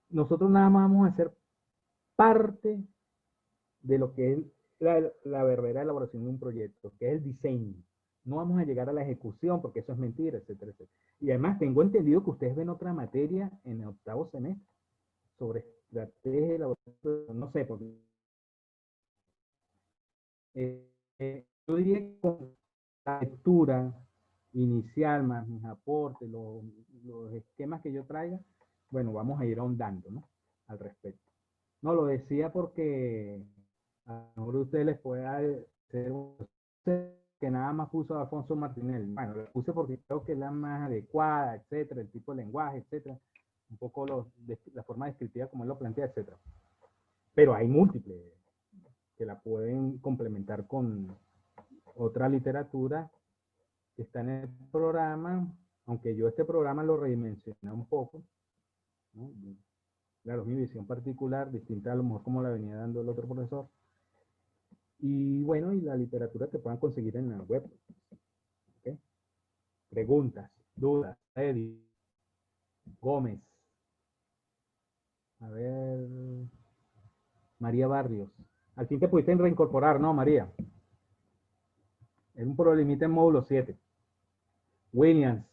Nosotros nada más vamos a hacer parte de lo que es la verdadera elaboración de un proyecto, que es el diseño. No vamos a llegar a la ejecución porque eso es mentira, etcétera, etcétera. Y además tengo entendido que ustedes ven otra materia en el octavo semestre sobre estrategia de elaboración, no sé, porque yo diría que con la lectura inicial más mis aportes, los esquemas que yo traiga, bueno, vamos a ir ahondando, ¿no? Al respecto. No, lo decía porque a lo mejor a ustedes les puede hacer que nada más puso a Alfonso Martinel. Bueno, lo puse porque creo que es la más adecuada, etcétera, el tipo de lenguaje, etcétera. Un poco la forma descriptiva como él lo plantea, etcétera. Pero hay múltiples que la pueden complementar con otra literatura que está en el programa, aunque yo este programa lo redimensioné un poco, ¿no? Claro, es mi visión particular, distinta a lo mejor como la venía dando el otro profesor. Y bueno, y la literatura que puedan conseguir en la web. ¿Okay? Preguntas, dudas, Eddie, Gómez. A ver, María Barrios. Al fin te pudiste reincorporar, ¿no, María? Es un problemita en módulo 7. Williams,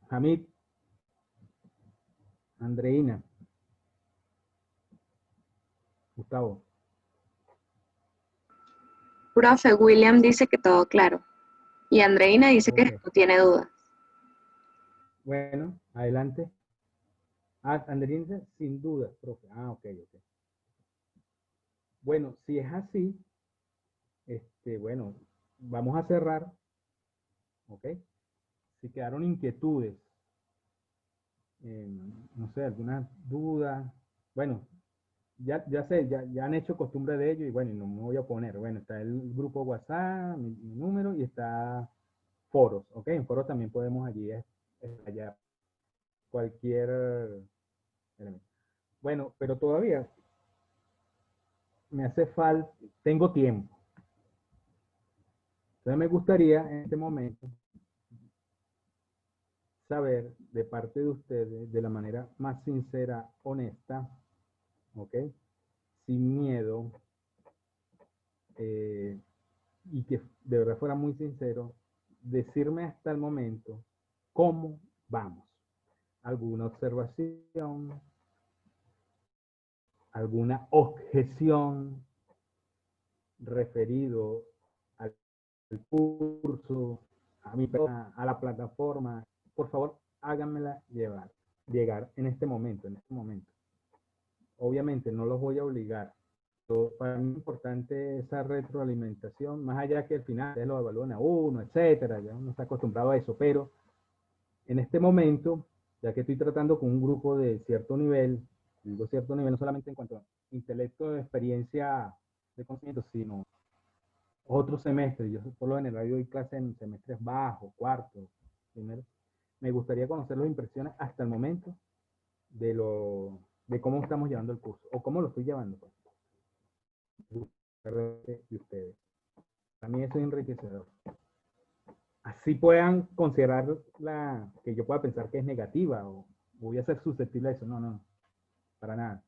Hamid, Andreina, Gustavo. Profe, William dice que todo claro. Y Andreina dice que Okay. no tiene dudas. Bueno, adelante. Andreina, sin duda, profe. Ok, ok. Bueno, si es así, bueno, vamos a cerrar, ¿ok? Si quedaron inquietudes, no sé, algunas dudas, bueno, ya sé, ya han hecho costumbre de ello y bueno, no me voy a oponer. Bueno, está el grupo WhatsApp, mi número y está foros, ¿ok? En foros también podemos allí estallar cualquier elemento. Bueno, pero todavía me hace falta, tengo tiempo. Entonces me gustaría en este momento saber de parte de ustedes, de la manera más sincera, honesta, ¿ok? Sin miedo, y que de verdad fuera muy sincero, decirme hasta el momento cómo vamos. ¿Alguna observación? ¿Alguna objeción referido al curso, a mi persona, a la plataforma? Por favor, háganmela llegar en este momento, Obviamente no los voy a obligar. Para mí es importante esa retroalimentación, más allá que al final ustedes lo evalúen a uno, etcétera, ya uno está acostumbrado a eso, pero en este momento, ya que estoy tratando con un grupo de cierto nivel, digo cierto nivel no solamente en cuanto a intelecto, de experiencia, de conocimiento, sino otro semestre, yo por lo general doy clase en semestres bajos, cuarto, primero, me gustaría conocer las impresiones hasta el momento de lo de cómo estamos llevando el curso, o cómo lo estoy llevando, pues, de ustedes. Para mí eso es enriquecedor. Así puedan considerar que yo pueda pensar que es negativa, o voy a ser susceptible a eso. No, no, para nada.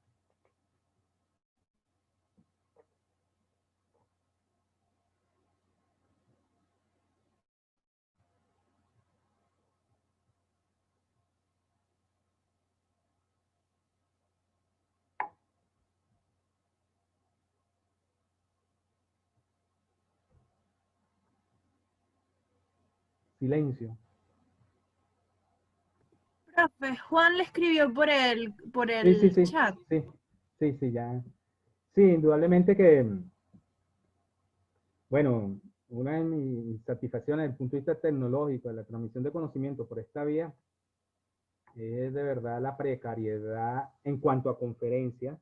Silencio. Profe, Juan le escribió por Sí, sí, el sí, chat. sí, sí, sí, ya. Sí, indudablemente que, bueno, una de mis satisfacciones desde el punto de vista tecnológico, de la transmisión de conocimiento por esta vía, es de verdad la precariedad en cuanto a conferencias,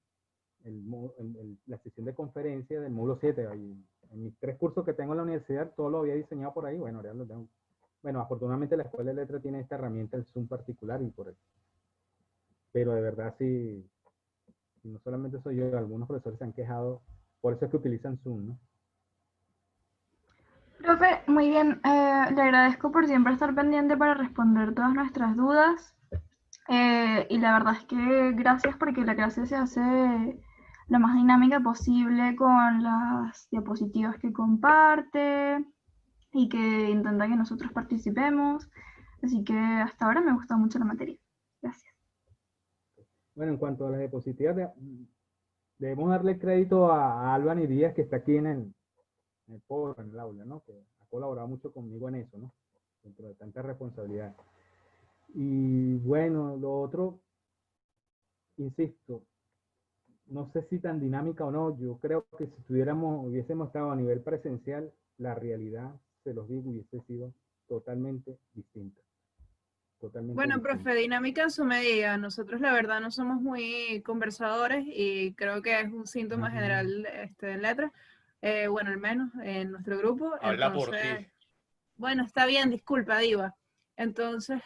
la sesión de conferencia del módulo 7. En mis 3 cursos que tengo en la universidad, todo lo había diseñado por ahí. Bueno, ahora lo tengo. Bueno, afortunadamente la Escuela de Letras tiene esta herramienta, el Zoom particular, y por eso. Pero de verdad sí, no solamente soy yo, algunos profesores se han quejado, por eso es que utilizan Zoom, ¿no? Profe, muy bien. Le agradezco por siempre estar pendiente para responder todas nuestras dudas. Y la verdad es que gracias porque la clase se hace lo más dinámica posible con las diapositivas que comparte y que intenta que nosotros participemos. Así que hasta ahora me gusta mucho la materia. Gracias. Bueno, en cuanto a las diapositivas, debemos darle crédito a Alban y Díaz, que está aquí en el foro, en el aula, ¿no? Que ha colaborado mucho conmigo en eso, ¿no? Dentro de tanta responsabilidad. Y bueno, lo otro, insisto, no sé si tan dinámica o no, yo creo que si hubiésemos estado a nivel presencial, la realidad, se los digo, hubiese sido totalmente distinta. Totalmente Bueno, distinta. profe, dinámica en su medida. Nosotros la verdad no somos muy conversadores y creo que es un síntoma general en letras. Bueno, al menos en nuestro grupo. Habla por ti. Entonces, bueno, está bien, disculpa, Diva. Entonces,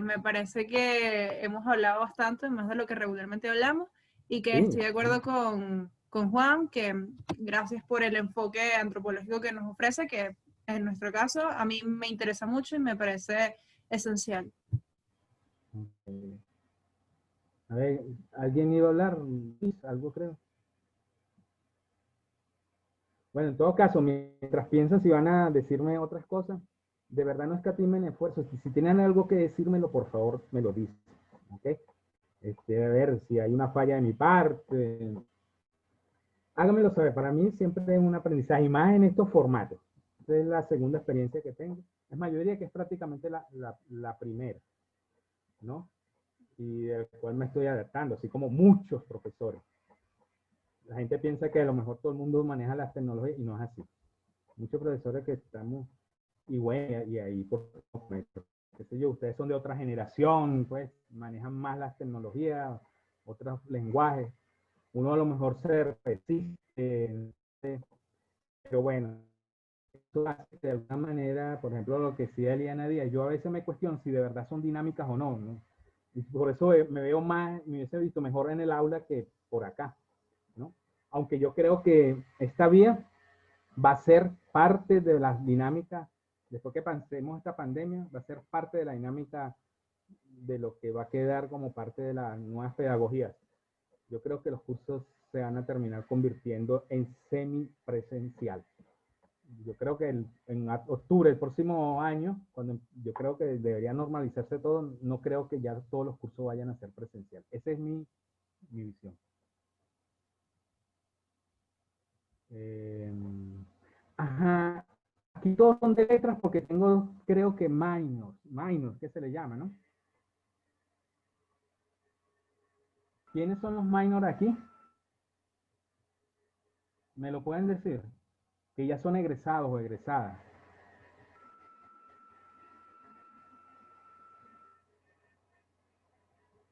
me parece que hemos hablado bastante, más de lo que regularmente hablamos, y que Sí, estoy de acuerdo con Juan, que gracias por el enfoque antropológico que nos ofrece, que en nuestro caso a mí me interesa mucho y me parece esencial. A ver, ¿alguien iba a hablar? Luis, algo creo. Bueno, en todo caso, mientras piensan si van a decirme otras cosas, de verdad no escatimen esfuerzos. Si tienen algo que decírmelo, por favor, me lo dicen. ¿Ok? A ver, si hay una falla de mi parte, háganmelo saber. Para mí siempre es un aprendizaje, y más en estos formatos. Esta es la segunda experiencia que tengo. Es más, yo diría que es prácticamente la primera, ¿no? Y del cual me estoy adaptando, así como muchos profesores. La gente piensa que a lo mejor todo el mundo maneja las tecnologías y no es así. Muchos profesores que estamos, y bueno, y ahí, qué sé yo, ustedes son de otra generación, pues manejan más las tecnologías, otros lenguajes. Uno a lo mejor se resiste, pero bueno, eso hace que de alguna manera, por ejemplo, lo que decía Eliana Díaz, yo a veces me cuestiono si de verdad son dinámicas o no, ¿no? Y por eso me veo más, me hubiese visto mejor en el aula que por acá, ¿no? Aunque yo creo que esta vía va a ser parte de las dinámicas, después que pasemos esta pandemia, va a ser parte de la dinámica de lo que va a quedar como parte de las nuevas pedagogías. Yo creo que los cursos se van a terminar convirtiendo en semipresencial. Yo creo que en octubre del próximo año, cuando yo creo que debería normalizarse todo, no creo que ya todos los cursos vayan a ser presencial. Esa es mi visión. Ajá. Aquí todos son de letras porque tengo, creo que minors, que se le llama, ¿no? ¿Quiénes son los minors aquí? ¿Me lo pueden decir? Que ya son egresados o egresadas.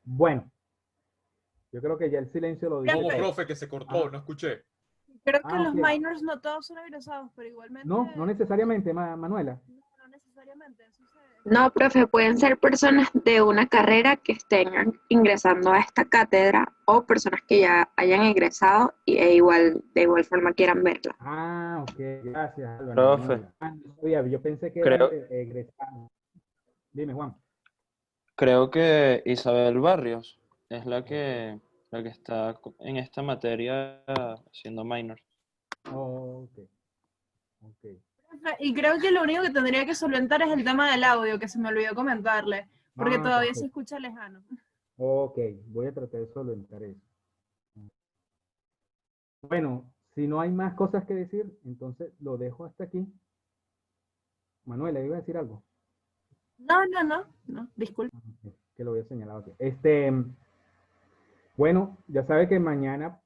Bueno, yo creo que ya el silencio lo dice ¿Cómo, todo. profe, que se cortó? No escuché. Creo que los Ok. minors no todos son egresados, pero igualmente... No necesariamente, Manuela. No necesariamente, eso No, profe, pueden ser personas de una carrera que estén ingresando a esta cátedra o personas que ya hayan egresado de igual forma quieran verla. Ah, ok, gracias, Álvaro. Profe, No sabía, yo pensé que eran creo, egresados. Dime, Juan. creo que Isabel Barrios es la que está en esta materia haciendo minor. Ok, ok. Y creo que lo único que tendría que solventar es el tema del audio, que se me olvidó comentarle, porque Ah, todavía se perfecto. escucha lejano. Ok, voy a tratar de solventar eso. Bueno, si no hay más cosas que decir, entonces lo dejo hasta aquí. Manuel, ¿le iba a decir algo? No, disculpe. Ok, que lo voy a señalar aquí. Bueno, ya sabe que mañana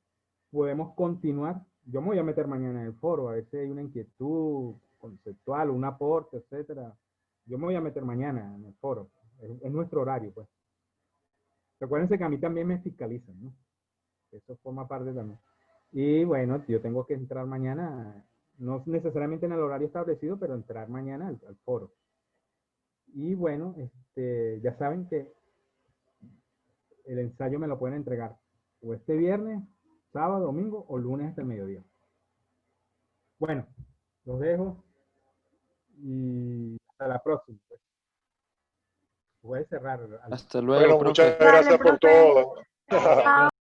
podemos continuar. Yo me voy a meter mañana en el foro, a ver si hay una inquietud conceptual, un aporte, etcétera. Yo me voy a meter mañana en el foro. Es nuestro horario, pues. Recuérdense que a mí también me fiscalizan, ¿no? Eso forma parte también. Y bueno, yo tengo que entrar mañana, no necesariamente en el horario establecido, pero entrar mañana al foro. Y bueno, ya saben que el ensayo me lo pueden entregar o este viernes, sábado, domingo o lunes hasta el mediodía. Bueno, los dejo y hasta la próxima. Pues. Voy a cerrar. Hasta luego, Bueno, profe. muchas gracias por profe. todo. Chao.